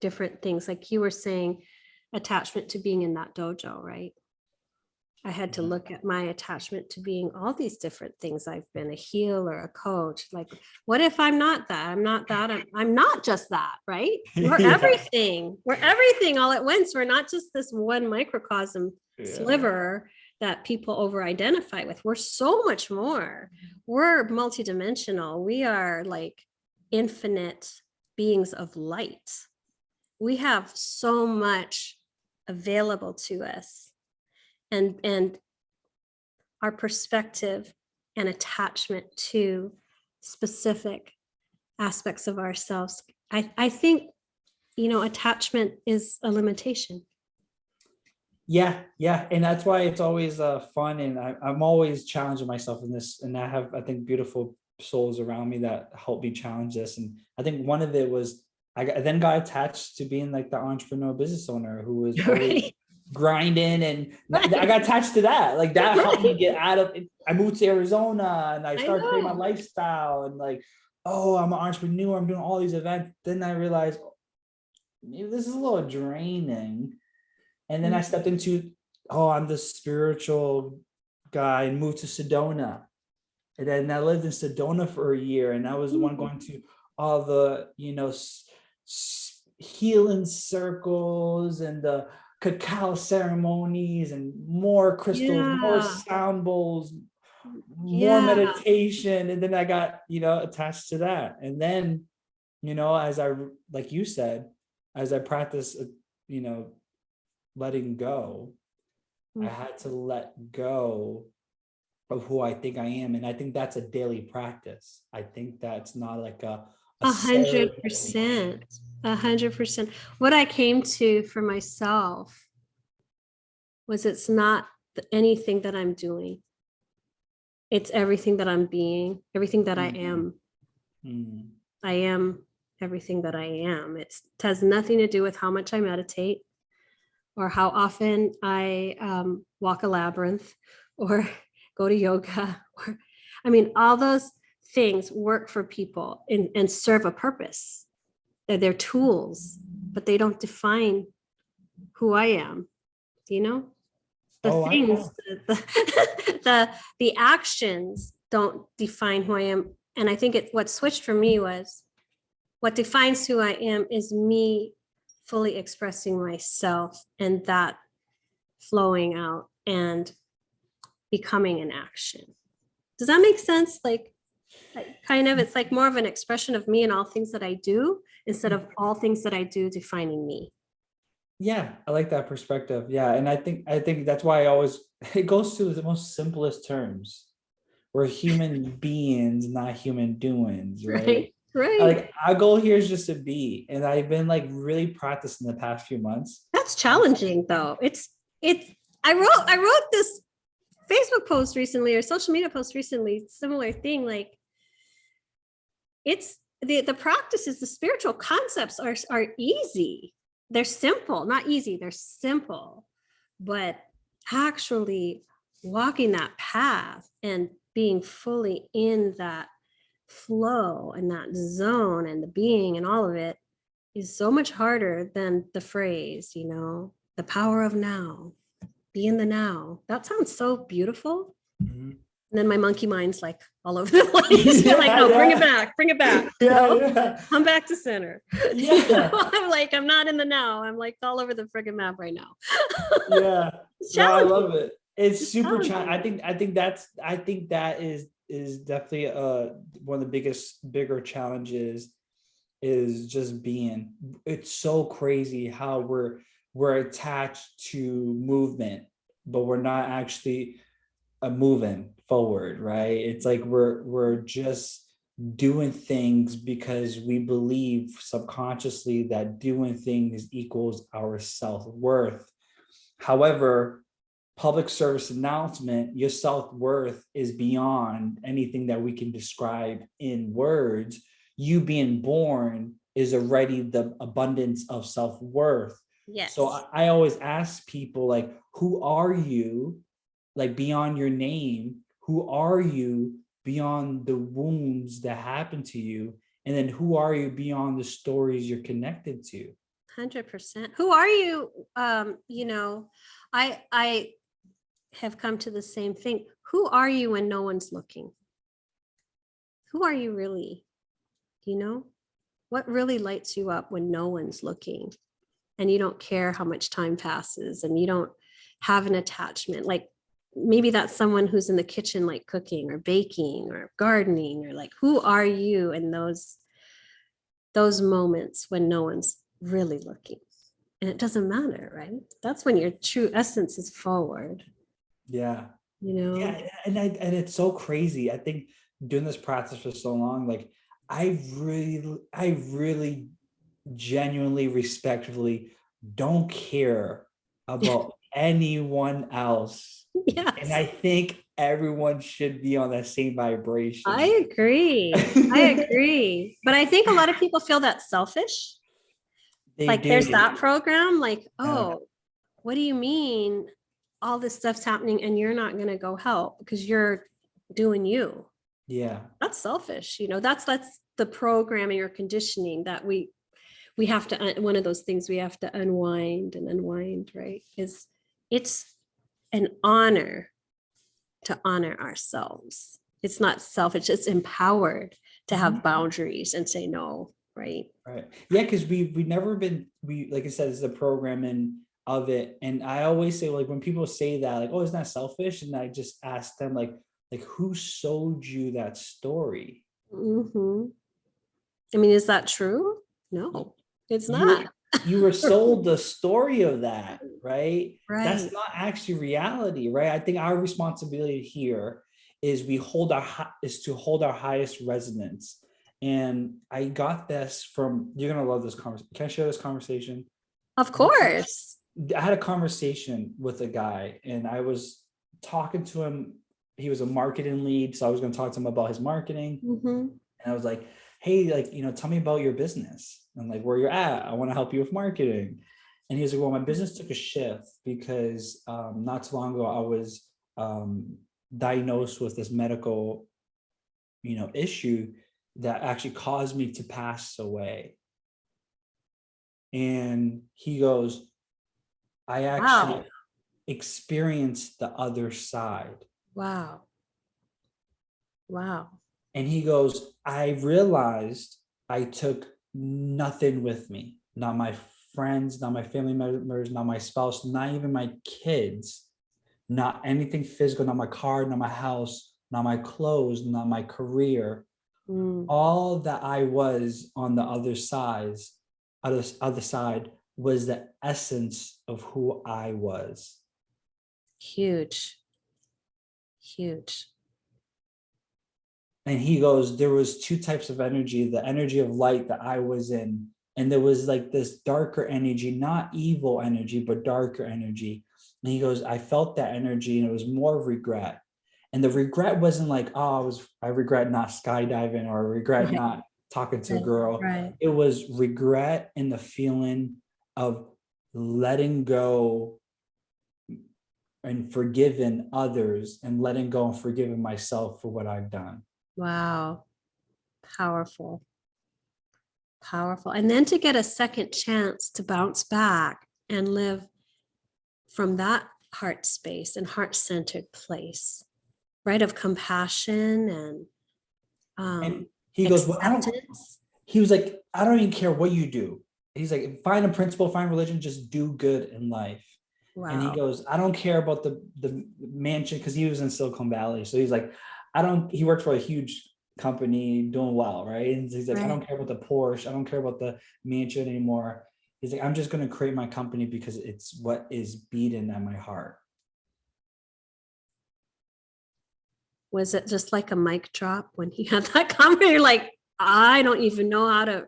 different things. Like you were saying, attachment to being in that dojo, right? I had to look at my attachment to being all these different things. I've been a healer, a coach. Like, what if I'm not that? I'm not that. I'm not just that, right? We're Yeah. everything. We're everything all at once. We're not just this one microcosm sliver that people over identify with. We're so much more. We're multidimensional. We are like infinite beings of light. We have so much available to us. And our perspective and attachment to specific aspects of ourselves. I think, attachment is a limitation. Yeah, yeah, and that's why it's always fun, and I'm always challenging myself in this, and I have, I think, beautiful souls around me that help me challenge this. And I think one of it was I then got attached to being like the entrepreneur business owner who was always Right. grinding, and Right. I got attached to that. Like that helped me Right. get out of it. I moved to Arizona and I I started creating my know. lifestyle, and like, oh, I'm an entrepreneur, I'm doing all these events. Then I realized, maybe this is a little draining. And then I stepped into, oh, I'm the spiritual guy, and moved to Sedona. And then I lived in Sedona for a year, and I was the one going to all the, healing circles and the cacao ceremonies and more crystals, more Yeah. sound bowls, more Yeah. meditation. And then I got, attached to that. And then, as I, like you said, as I practice, you know, letting go, I had to let go of who I think I am. And I think that's a daily practice. I think that's not like a 100%. 100%. What I came to for myself was it's not anything that I'm doing. It's everything that I'm being, everything that I am. I am everything that I am. It has nothing to do with how much I meditate or how often I walk a labyrinth or go to yoga. Or, I mean, all those things work for people and serve a purpose. They're tools, but they don't define who I am, you know? The Oh, I things, know. the actions don't define who I am. And I think what switched for me was what defines who I am is me fully expressing myself and that flowing out and becoming an action. Does that make sense? Like kind of, it's like more of an expression of me and all things that I do instead of all things that I do defining me. Yeah, I like that perspective. Yeah. And I think that's why I always, it goes to the most simplest terms. We're human beings, not human doings, right? Right. Right. Like our goal here is just to be. And I've been like really practicing the past few months. That's challenging though. I wrote this Facebook post recently or social media post recently, similar thing. Like it's the practices, the spiritual concepts are easy. They're simple, not easy, they're simple. But actually walking that path and being fully in that flow and that zone and the being and all of it is so much harder than the phrase, the power of now, be in the now. That sounds so beautiful. Mhm. And then my monkey mind's like all over the place. Yeah, like, no, bring it back, bring it back. Yeah. Come back to center. Yeah. I'm like, I'm not in the now. I'm like all over the friggin' map right now. Yeah. It's No, I challenging. love it. It's It's super challenging. I think that is definitely one of the bigger challenges is just being. It's so crazy how we're attached to movement, but we're not actually moving forward, right? It's like we're just doing things because we believe subconsciously that doing things equals our self-worth. However, public service announcement, your self-worth is beyond anything that we can describe in words. You being born is already the abundance of self-worth. So Yes. I always ask people, like, who are you, like, beyond your name? Who are you beyond the wounds that happened to you? And then who are you beyond the stories you're connected to? 100%. Who are you? I have come to the same thing. Who are you when no one's looking? Who are you really? You know, what really lights you up when no one's looking and you don't care how much time passes and you don't have an attachment? Like maybe that's someone who's in the kitchen, like cooking or baking or gardening, or like, who are you in those moments when no one's really looking? And it doesn't matter, right? That's when your true essence is forward, Yeah. you know? Yeah. And it's so crazy. I think doing this practice for so long, like I really genuinely, respectfully don't care about anyone else. And Yes, I think everyone should be on that same I vibration. agree. I agree. But I think a lot of people feel that selfish. They Like there's do. that program, like, Yeah. oh, what do you mean all this stuff's happening and you're not going to go help because you're doing you? Yeah. That's selfish. That's the programming or conditioning that we have to, one of those things we have to unwind, right? Is it's an honor to honor ourselves. It's not selfish, it's empowered to have boundaries and say no, right? Right. Yeah, because we never been, we like I said, it's the programming of it. And I always say, like, when people say that, like, oh, it's not selfish. And I just ask them, like who sold you that story? Mm-hmm. I mean, is that true? No, it's You not. you were sold the story of that, right? Right. That's not actually reality, right? I think our responsibility here is is to hold our highest resonance. And I got this from, you're gonna love this conversation. Can I share this conversation? Of course. I had a conversation with a guy and I was talking to him. He was a marketing lead. So I was going to talk to him about his marketing. Mm-hmm. And I was like, hey, like, tell me about your business and like where you're at. I want to help you with marketing. And he was like, well, my business took a shift because not too long ago, I was diagnosed with this medical, issue that actually caused me to pass away. And he goes, I actually Wow. experienced the other side. Wow. Wow. And he goes, I realized I took nothing with me, not my friends, not my family members, not my spouse, not even my kids, not anything physical, not my car, not my house, not my clothes, not my career. Mm. All that I was on the other side was the essence of who I was. Huge. Huge. And he goes, there was two types of energy, the energy of light that I was in, and there was like this darker energy, not evil energy, but darker energy. And he goes, I felt that energy and it was more of regret. And the regret wasn't like, oh, I regret not skydiving or I regret Right. not talking to a Right. girl. Right. It was regret and the feeling of letting go and forgiving others and letting go and forgiving myself for what I've done. Wow. Powerful. Powerful. And then to get a second chance to bounce back and live from that heart space and heart-centered place, right? Of compassion and And he goes, well, acceptance. he was like, I don't even care what you do. He's like, find a principle, find religion, just do good in life. And he Wow. goes, I don't care about the mansion, because he was in Silicon Valley. So he's like, he worked for a huge company doing well, right? And he's like, I Right. don't care about the Porsche, I don't care about the mansion anymore. He's like, I'm just going to create my company because it's what is beating at my heart. Was it just like a mic drop when he had that comment? You're like, I don't even know how to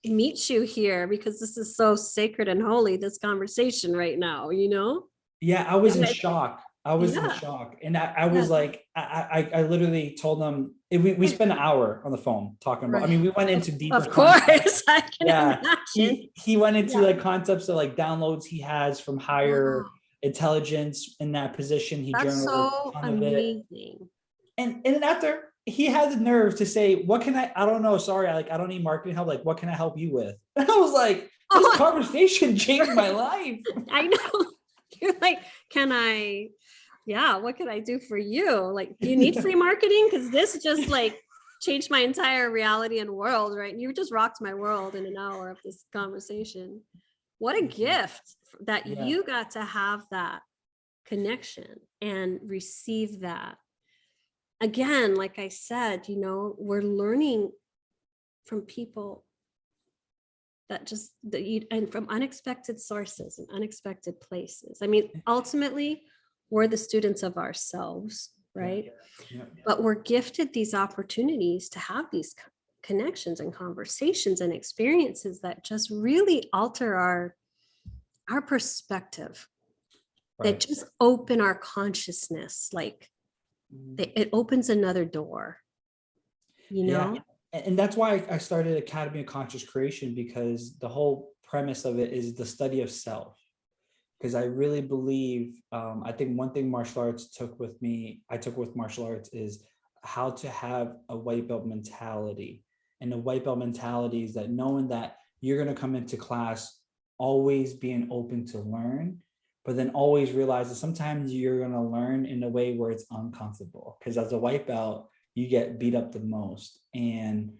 meet you here because this is so sacred and holy, this conversation right now, Yeah, I was in And shock. I was in yeah, shock. And I yeah, was like, I literally told him, we spent an hour on the phone talking about, I mean, right. we went Of, into deeper of concepts. course, I can Yeah. imagine. He went into Yeah. like concepts of like downloads he has from higher Wow. intelligence in that position. He That's journaled so a ton of it. amazing. And after he had the nerve to say, what can I don't know, sorry, I don't need marketing help. Like, what can I help you with? And I was like, this Oh, conversation changed my life. I know. You're like, what can I do for you? Like, do you need free marketing? Because this just like changed my entire reality and world, right? You just rocked my world in an hour of this conversation. What a gift that Yeah. you got to have that connection and receive that. Again, like I said, we're learning from people and from unexpected sources and unexpected places. I mean, ultimately, we're the students of ourselves, right? Yeah. But we're gifted these opportunities to have these connections and conversations and experiences that just really alter our perspective. That just open our consciousness, like it opens another door, Yeah. And that's why I started Academy of Conscious Creation, because the whole premise of it is the study of self. Because I really believe, I think one thing I took with martial arts is how to have a white belt mentality. And the white belt mentality is that knowing that you're going to come into class always being open to learn, but then always realize that sometimes you're going to learn in a way where it's uncomfortable. Because as a white belt, you get beat up the most. And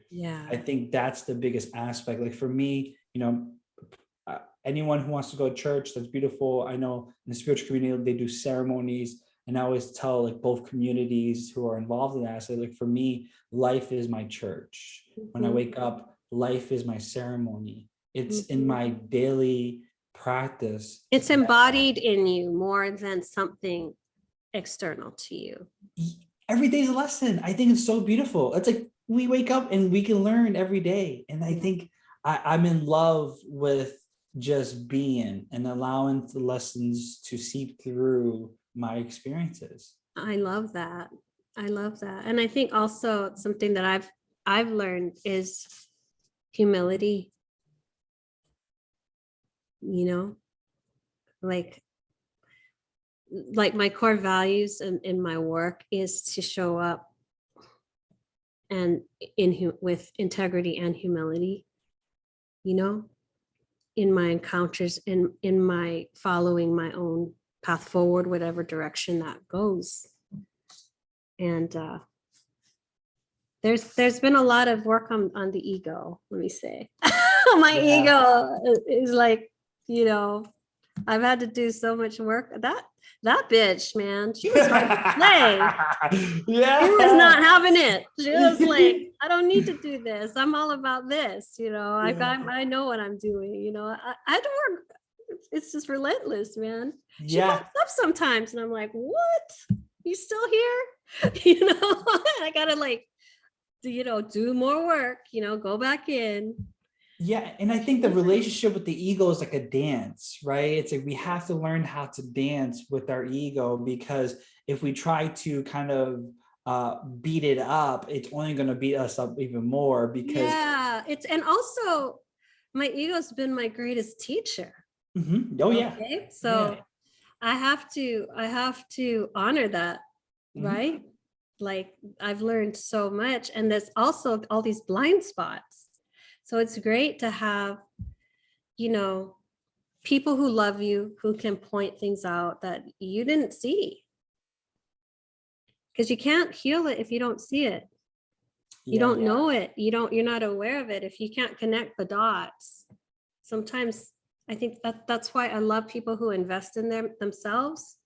I think that's the biggest aspect. Like for me, anyone who wants to go to church, that's beautiful. I know in the spiritual community, they do ceremonies. And I always tell like both communities who are involved in that, I say, like, for me, life is my church. When I wake up, life is my ceremony. It's in my daily practice. It's embodied in you more than something external to you. Every day's a lesson. I think it's so beautiful. It's like we wake up and we can learn every day. And I think I'm in love with just being and allowing the lessons to seep through my experiences. I love that. And I think also something that I've learned is humility. Like my core values in my work is to show up and with integrity and humility, in my encounters, in my following my own path forward, whatever direction that goes. And there's been a lot of work on the ego, let me say. My ego is like, I've had to do so much work. That bitch, man, she was hard to play. She was not having it. She was like, I don't need to do this. I'm all about this. I know what I'm doing. I had to work. It's just relentless, man. She pops up sometimes, and I'm like, what? You still here? I gotta do more work. Go back in. Yeah. And I think the relationship with the ego is like a dance, right? It's like we have to learn how to dance with our ego, because if we try to kind of beat it up, it's only going to beat us up even more. Because and also my ego's been my greatest teacher. Okay. So I have to honor that, right? Like, I've learned so much, and there's also all these blind spots. So it's great to have, people who love you, who can point things out that you didn't see. Because you can't heal it if you don't see it. You don't know it. You're not aware of it if you can't connect the dots. Sometimes I think that's why I love people who invest in themselves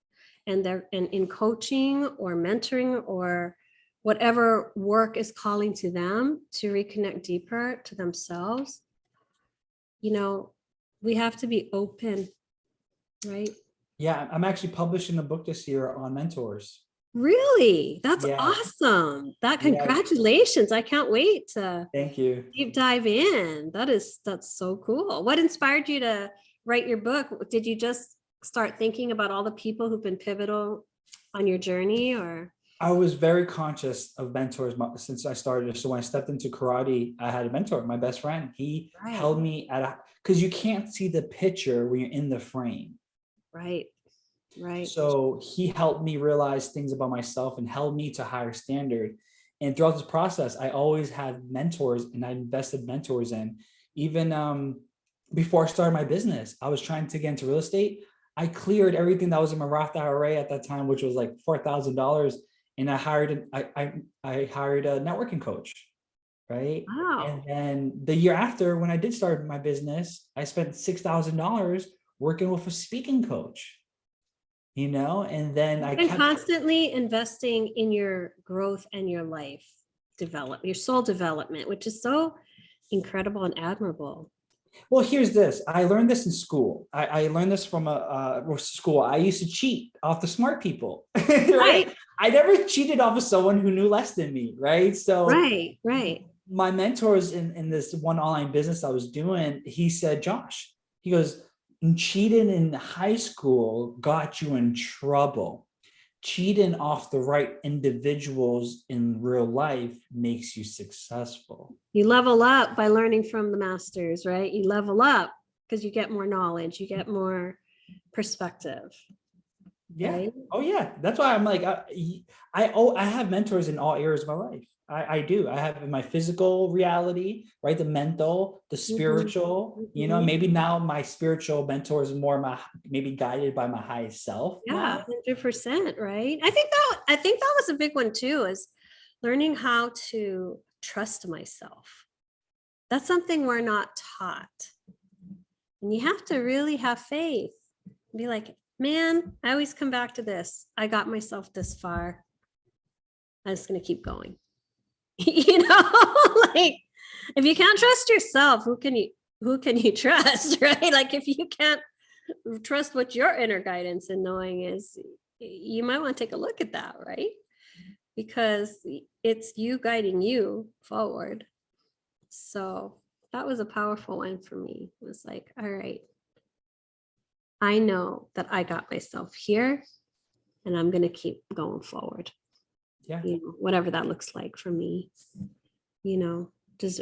and in coaching or mentoring or whatever work is calling to them to reconnect deeper to themselves. We have to be open, right? Yeah, I'm actually publishing a book this year on mentors. Really? That's awesome. Congratulations. I can't wait to Thank you. Deep dive in. That's so cool. What inspired you to write your book? Did you just start thinking about all the people who've been pivotal on your journey, or? I was very conscious of mentors since I started. So when I stepped into karate, I had a mentor, my best friend. He held me because you can't see the picture when you're in the frame. Right. So he helped me realize things about myself and held me to a higher standard. And throughout this process, I always had mentors, and I invested mentors in. Even before I started my business, I was trying to get into real estate. I cleared everything that was in my Roth IRA at that time, which was like $4,000. And I hired a networking coach, right? And Wow. then the year after, when I did start my business, I spent $6,000 working with a speaking coach, and then I And kept. constantly investing in your growth and your life your soul development, which is so incredible and admirable. Well, here's this. I learned this in school. I learned this from school. I used to cheat off the smart people, right? Right, I never cheated off of someone who knew less than me, right? So right, right. my mentors in this one online business I was doing, he said, Josh, he goes, cheating in high school got you in trouble. Cheating off the right individuals in real life makes you successful. You level up by learning from the masters, right? You level up because you get more knowledge, you get more perspective, Yeah. right? Oh yeah. That's why I'm like, I have mentors in all areas of my life. I do. I have in my physical reality, right? The mental, the Mhm, spiritual, mhm. maybe now my spiritual mentor is more maybe guided by my highest self Yeah, now. 100%, right? I think that was a big one too, is learning how to trust myself. That's something we're not taught. And you have to really have faith. Be like, man, I always come back to this. I got myself this far. I'm just gonna keep going. Like if you can't trust yourself, who can you trust, right? Like if you can't trust what your inner guidance and knowing is, you might want to take a look at that, right? Because it's you guiding you forward. So that was a powerful one for me. It was like, all right, I know that I got myself here and I'm going to keep going forward, Yeah. whatever that looks like for me, just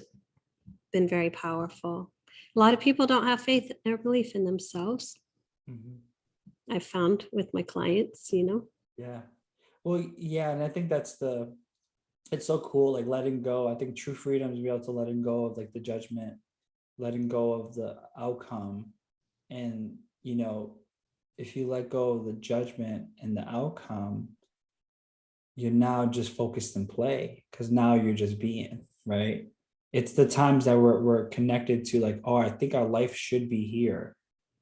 been very powerful. A lot of people don't have faith or belief in themselves. Mhm. I've found with my clients. Yeah. Well, yeah. And I think it's so cool, like letting go. I think true freedom is be able to letting go of like the judgment, letting go of the outcome. And, if you let go of the judgment and the outcome, you're now just focused in play because now you're just being, right? It's the times that we're connected to like, oh, I think our life should be here.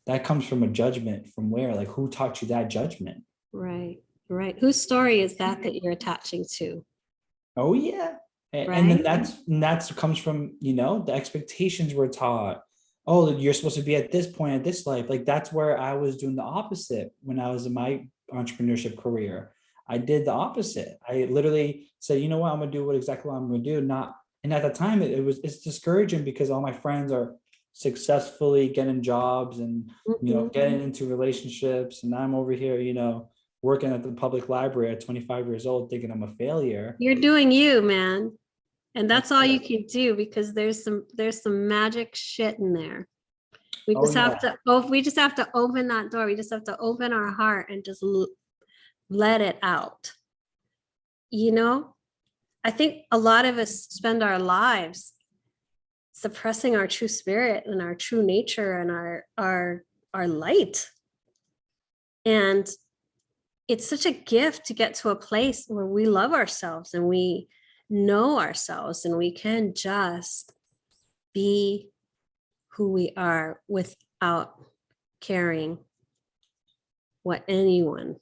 That comes from a judgment from where? Like, who taught you that judgment? Right, right. Whose story is that you're attaching to, Oh, yeah. And then right? that's comes from, the expectations we're taught. Oh, you're supposed to be at this point at this life. Like that's where I was doing the opposite when I was in my entrepreneurship career. I did the opposite. I literally said, you know what, I'm gonna do exactly what I'm gonna do. Not, and at the time it's discouraging because all my friends are successfully getting jobs and Mhm. getting into relationships. And I'm over here, working at the public library at 25 years old, thinking I'm a failure. You're doing you, man. And That's that's all you it. can do because there's some magic shit in there. We Oh just have yeah. to we just have to open that door. We just have to open our heart and just let it out. You know, I think a lot of us spend our lives suppressing our true spirit and our true nature and our light. And it's such a gift to get to a place where we love ourselves and we know ourselves and we can just be who we are without caring what anyone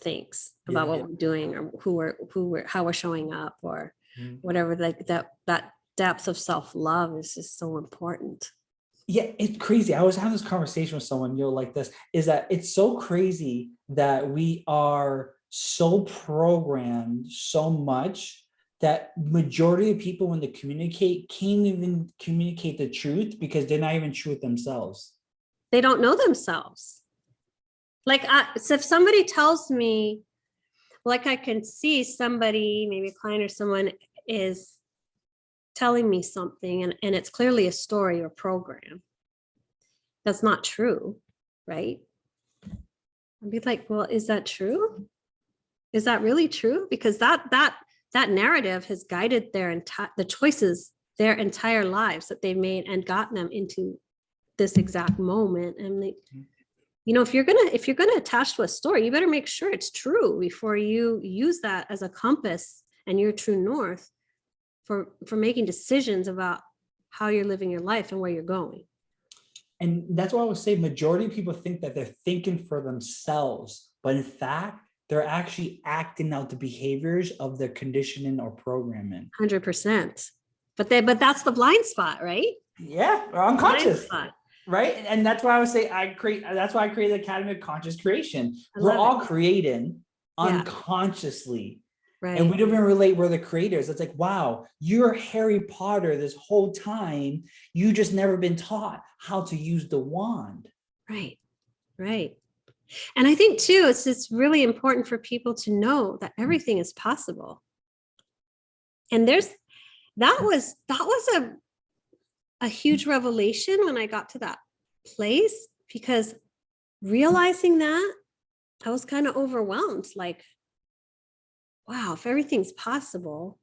thinks about Yeah. what we're doing or how we're showing up or Mhm. whatever. Like that depth of self-love is just so important. Yeah, it's crazy. I was having this conversation with someone, like this, is that it's so crazy that we are so programmed so much that majority of people when they communicate can't even communicate the truth because they're not even true with themselves. They don't know themselves. Like so if somebody tells me, like I can see somebody, maybe a client or someone is telling me something and it's clearly a story or program that's not true, right? I'd be like, well, is that true? Is that really true? Because that narrative has guided the choices their entire lives that they've made and gotten them into this exact moment. And if you're gonna attach to a story, you better make sure it's true before you use that as a compass and your true north for making decisions about how you're living your life and where you're going. And that's why I would say majority of people think that they're thinking for themselves, but in fact, they're actually acting out the behaviors of their conditioning or programming. 100%. But that's the blind spot, right? Yeah, or unconscious. Right. And that's why I would say that's why I created the Academy of Conscious Creation. We're all creating unconsciously. Right. And we don't even relate, we're the creators. It's like, wow, you're Harry Potter this whole time. You just never been taught how to use the wand. Right. Right. And I think too, it's really important for people to know that everything is possible. And that was a huge revelation when I got to that place, because realizing that, I was kind of overwhelmed. Like, wow, if everything's possible,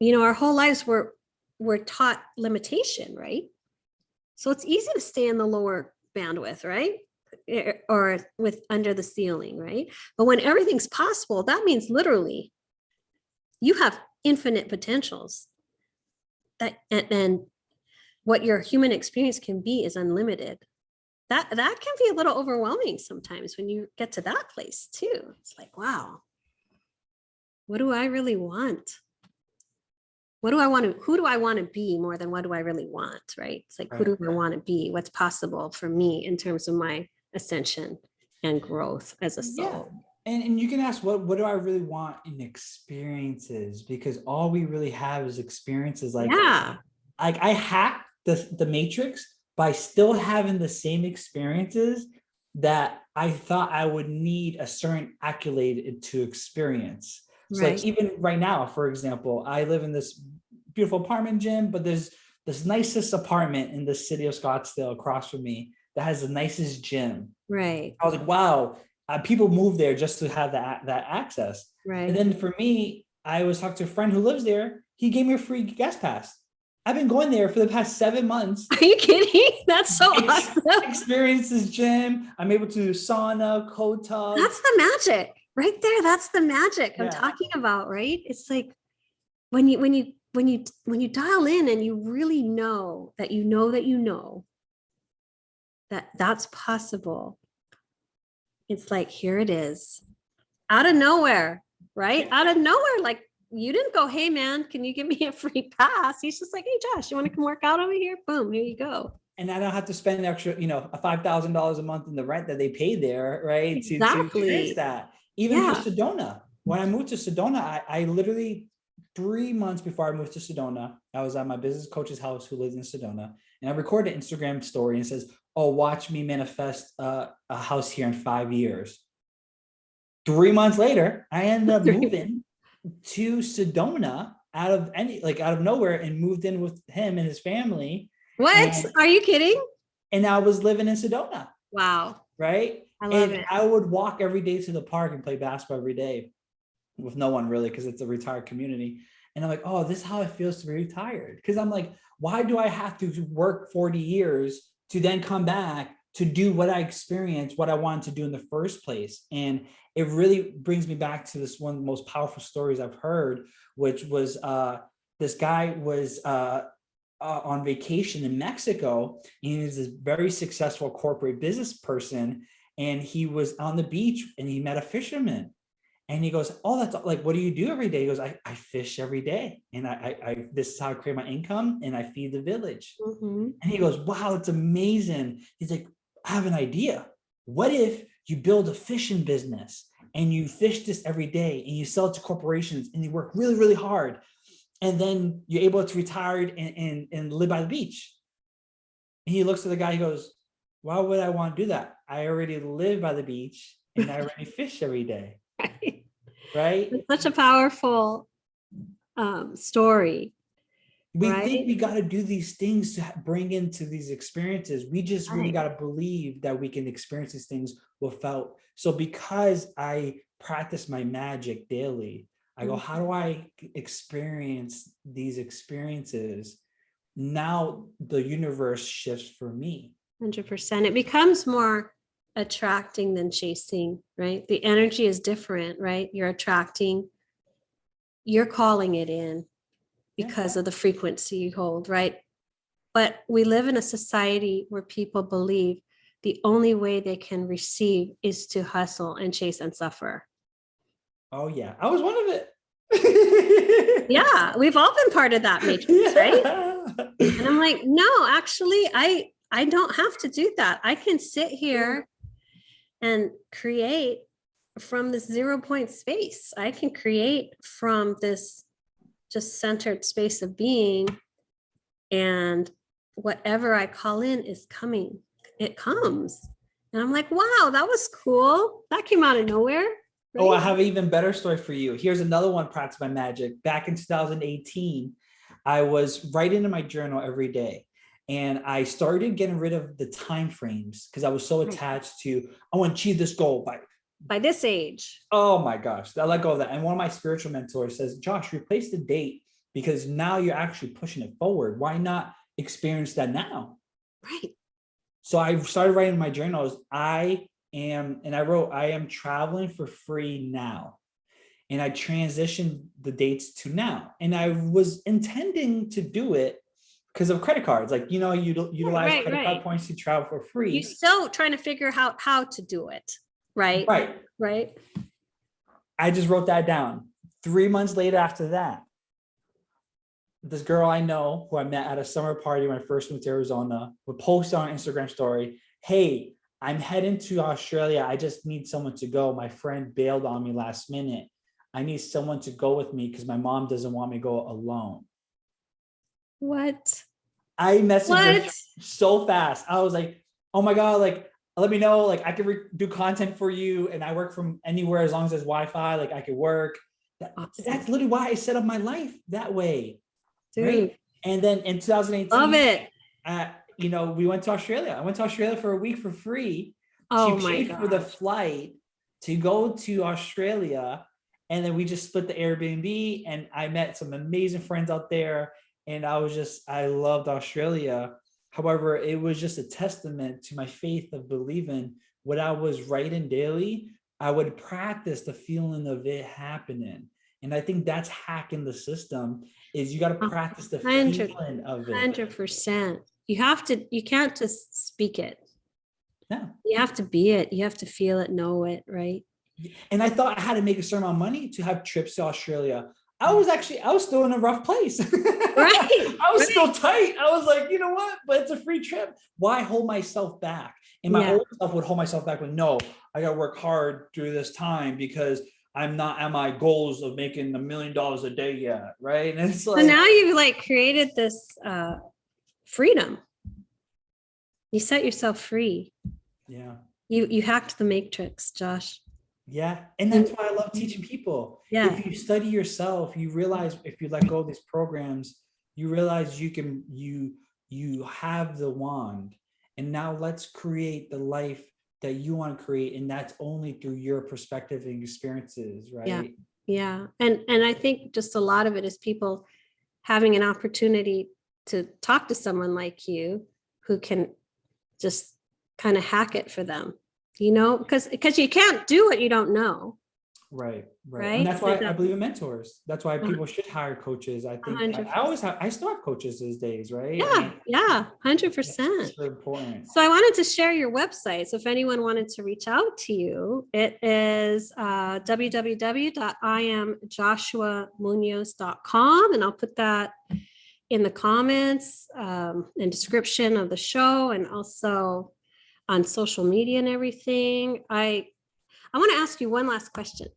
our whole lives we're taught limitation, right? So it's easy to stay in the lower bandwidth, right? Or with under the ceiling, right? But when everything's possible, that means literally you have infinite potentials. And what your human experience can be is unlimited. That can be a little overwhelming sometimes when you get to that place too. It's like, wow, what do I really want? Who do I want to be more than what do I really want, right? It's like, who do I want to be? What's possible for me in terms of my ascension and growth as a soul? Yeah. And you can ask, what do I really want in experiences? Because all we really have is experiences. Like I hacked the matrix by still having the same experiences that I thought I would need a certain accolade to experience. So like even right now, for example, I live in this beautiful apartment gym, but there's this nicest apartment in the city of Scottsdale across from me that has the nicest gym. Right. I was like, wow, people move there just to have that access. Right. And then for me, I was talking to a friend who lives there. He gave me a free guest pass. I've been going there for the past 7 months. Are you kidding? That's so awesome. Experience this gym. I'm able to do sauna, cold tub. That's the magic right there. That's the magic I'm talking about, right? It's like when you dial in and you really know that that's possible. It's like, here it is, out of nowhere, right? Out of nowhere. Like, you didn't go, hey man, can you give me a free pass? He's just like, hey Josh, you want to come work out over here? Boom, here you go. And I don't have to spend an extra, $5,000 a month in the rent that they pay there, right? Exactly. To experience that. Even for Sedona. When I moved to Sedona, I literally 3 months before I moved to Sedona, I was at my business coach's house who lives in Sedona, and I recorded an Instagram story and it says, oh, watch me manifest a house here in 5 years. 3 months later, I ended up moving to Sedona out of nowhere and moved in with him and his family. What? Are you kidding? And I was living in Sedona. Wow. Right? I love it. I would walk every day to the park and play basketball every day with no one really, because it's a retired community. And I'm like, oh, this is how it feels to be retired. Because I'm like, why do I have to work 40 years to then come back to do what I experienced, what I wanted to do in the first place? And it really brings me back to this one of the most powerful stories I've heard, which was this guy was on vacation in Mexico, and he was this very successful corporate business person, and he was on the beach and he met a fisherman. And he goes, oh, that's like, what do you do every day? He goes, I fish every day. And I this is how I create my income, and I feed the village. Mm-hmm. And he goes, wow, that's amazing. He's like, I have an idea. What if you build a fishing business and you fish this every day and you sell it to corporations and you work really, really hard, and then you're able to retire and live by the beach? And he looks at the guy, he goes, why would I want to do that? I already live by the beach and I already fish every day. Right? It's such a powerful story. We think we got to do these things to bring into these experiences. We just really got to believe that we can experience these things without. So because I practice my magic daily, I go, how do I experience these experiences? Now the universe shifts for me. 100%. It becomes more attracting than chasing, right? The energy is different, right? You're attracting, you're calling it in because of the frequency you hold, right? But we live in a society where people believe the only way they can receive is to hustle and chase and suffer. Oh yeah, I was one of it. Yeah, we've all been part of that matrix, right? And I'm like, no, actually, I don't have to do that. I can sit here and create from this 0 point space. I can create from this just centered space of being, and whatever I call in is coming. It comes. And I'm like, wow, that was cool. That came out of nowhere. Right? Oh, I have an even better story for you. Here's another one, practice my magic. Back in 2018, I was writing in my journal every day. And I started getting rid of the time frames because I was so attached to, I want to achieve this goal by this age. Oh my gosh, I let go of that. And one of my spiritual mentors says, Josh, replace the date because now you're actually pushing it forward. Why not experience that now? Right. So I started writing in my journals, I wrote, I am traveling for free now. And I transitioned the dates to now. And I was intending to do it because of credit cards. Like, you utilize credit card points to travel for free. You're still trying to figure out how to do it. Right. Right. I just wrote that down. 3 months later after that, this girl I know who I met at a summer party when I first moved to Arizona would post on Instagram story, hey, I'm heading to Australia. I just need someone to go. My friend bailed on me last minute. I need someone to go with me because my mom doesn't want me to go alone. What? I messaged her so fast. I was like, oh my God, like, let me know, like I can do content for you and I work from anywhere as long as there's Wi-Fi, like I could work. That's literally why I set up my life that way. Dude. Right. And then in 2018, love it. We went to Australia. I went to Australia for a week for free. Oh she paid for the flight to go to Australia. And then we just split the Airbnb and I met some amazing friends out there. And I loved Australia. However, it was just a testament to my faith of believing what I was writing daily. I would practice the feeling of it happening. And I think that's hacking the system is you got to practice the feeling of it. 100%. You can't just speak it. No. You have to be it. You have to feel it, know it, right? And I thought I had to make a certain amount of money to have trips to Australia. I was still in a rough place. Right. I was still tight. I was like, you know what? But it's a free trip. Why hold myself back? And my old self would hold myself back with, no, I got to work hard through this time because I'm not at my goals of making $1 million a day yet. Right. And it's like, so now you've like created this freedom. You set yourself free. Yeah. You hacked the matrix, Josh. Yeah. And that's why I love teaching people. Yeah. If you study yourself, you realize if you let go of these programs, you realize you have the wand. And now let's create the life that you want to create. And that's only through your perspective and experiences, right? Yeah. Yeah. And I think just a lot of it is people having an opportunity to talk to someone like you who can just kind of hack it for them. Because you can't do what you don't know. Right. And that's why I believe in mentors. That's why people should hire coaches. I think I still have coaches these days, right? Yeah, 100%. It's super important. So I wanted to share your website. So if anyone wanted to reach out to you, it is www.iamjoshuamunoz.com. And I'll put that in the comments and description of the show, and also on social media and everything. I want to ask you one last question.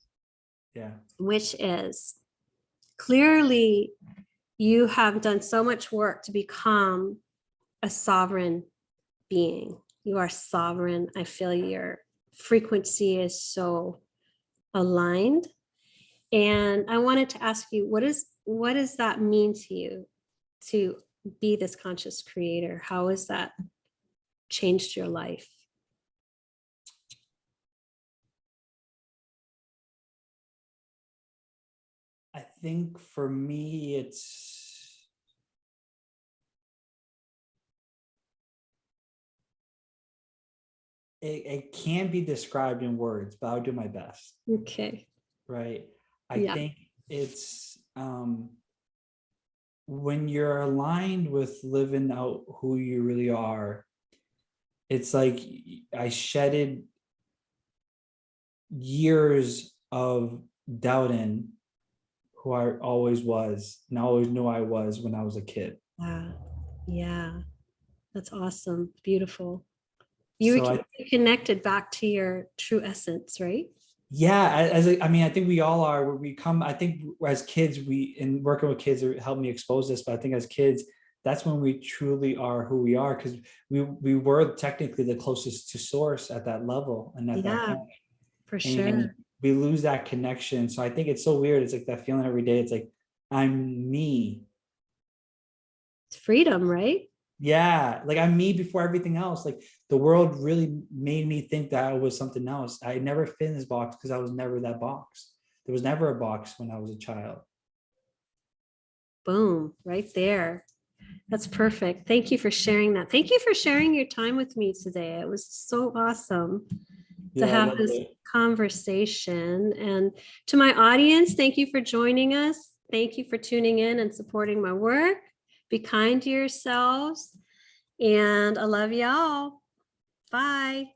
Yeah. Which is, clearly you have done so much work to become a sovereign being. You are sovereign. I feel your frequency is so aligned. And I wanted to ask you, what does that mean to you to be this conscious creator? How has that changed your life? I think for me, it's it can't be described in words, but I'll do my best. Okay. Right. I Yeah. think it's when you're aligned with living out who you really are, it's like I shedded years of doubting who I always was and I always knew I was when I was a kid. Yeah. Yeah. That's awesome. Beautiful. So I Connected back to your true essence, right? yeah, I mean, I think we all are. Where we come, I think as kids, we in working with kids helped me expose this. But I think as kids, that's when we truly are who we are, because we were technically the closest to source at that level and at that Yeah, point, for and sure. we lose that connection. So I think it's so weird. It's like that feeling every day. It's like I'm me. It's freedom, right? Yeah, like I'm me before everything else. Like the world really made me think that I was something else. I never fit in this box because I was never that box. There was never a box when I was a child. Boom, right there. That's perfect. Thank you for sharing that. Thank you for sharing your time with me today. It was so awesome to Yeah, I have love this it. conversation. And to my audience, thank you for joining us. Thank you for tuning in and supporting my work. Be kind to yourselves. And I love y'all. Bye.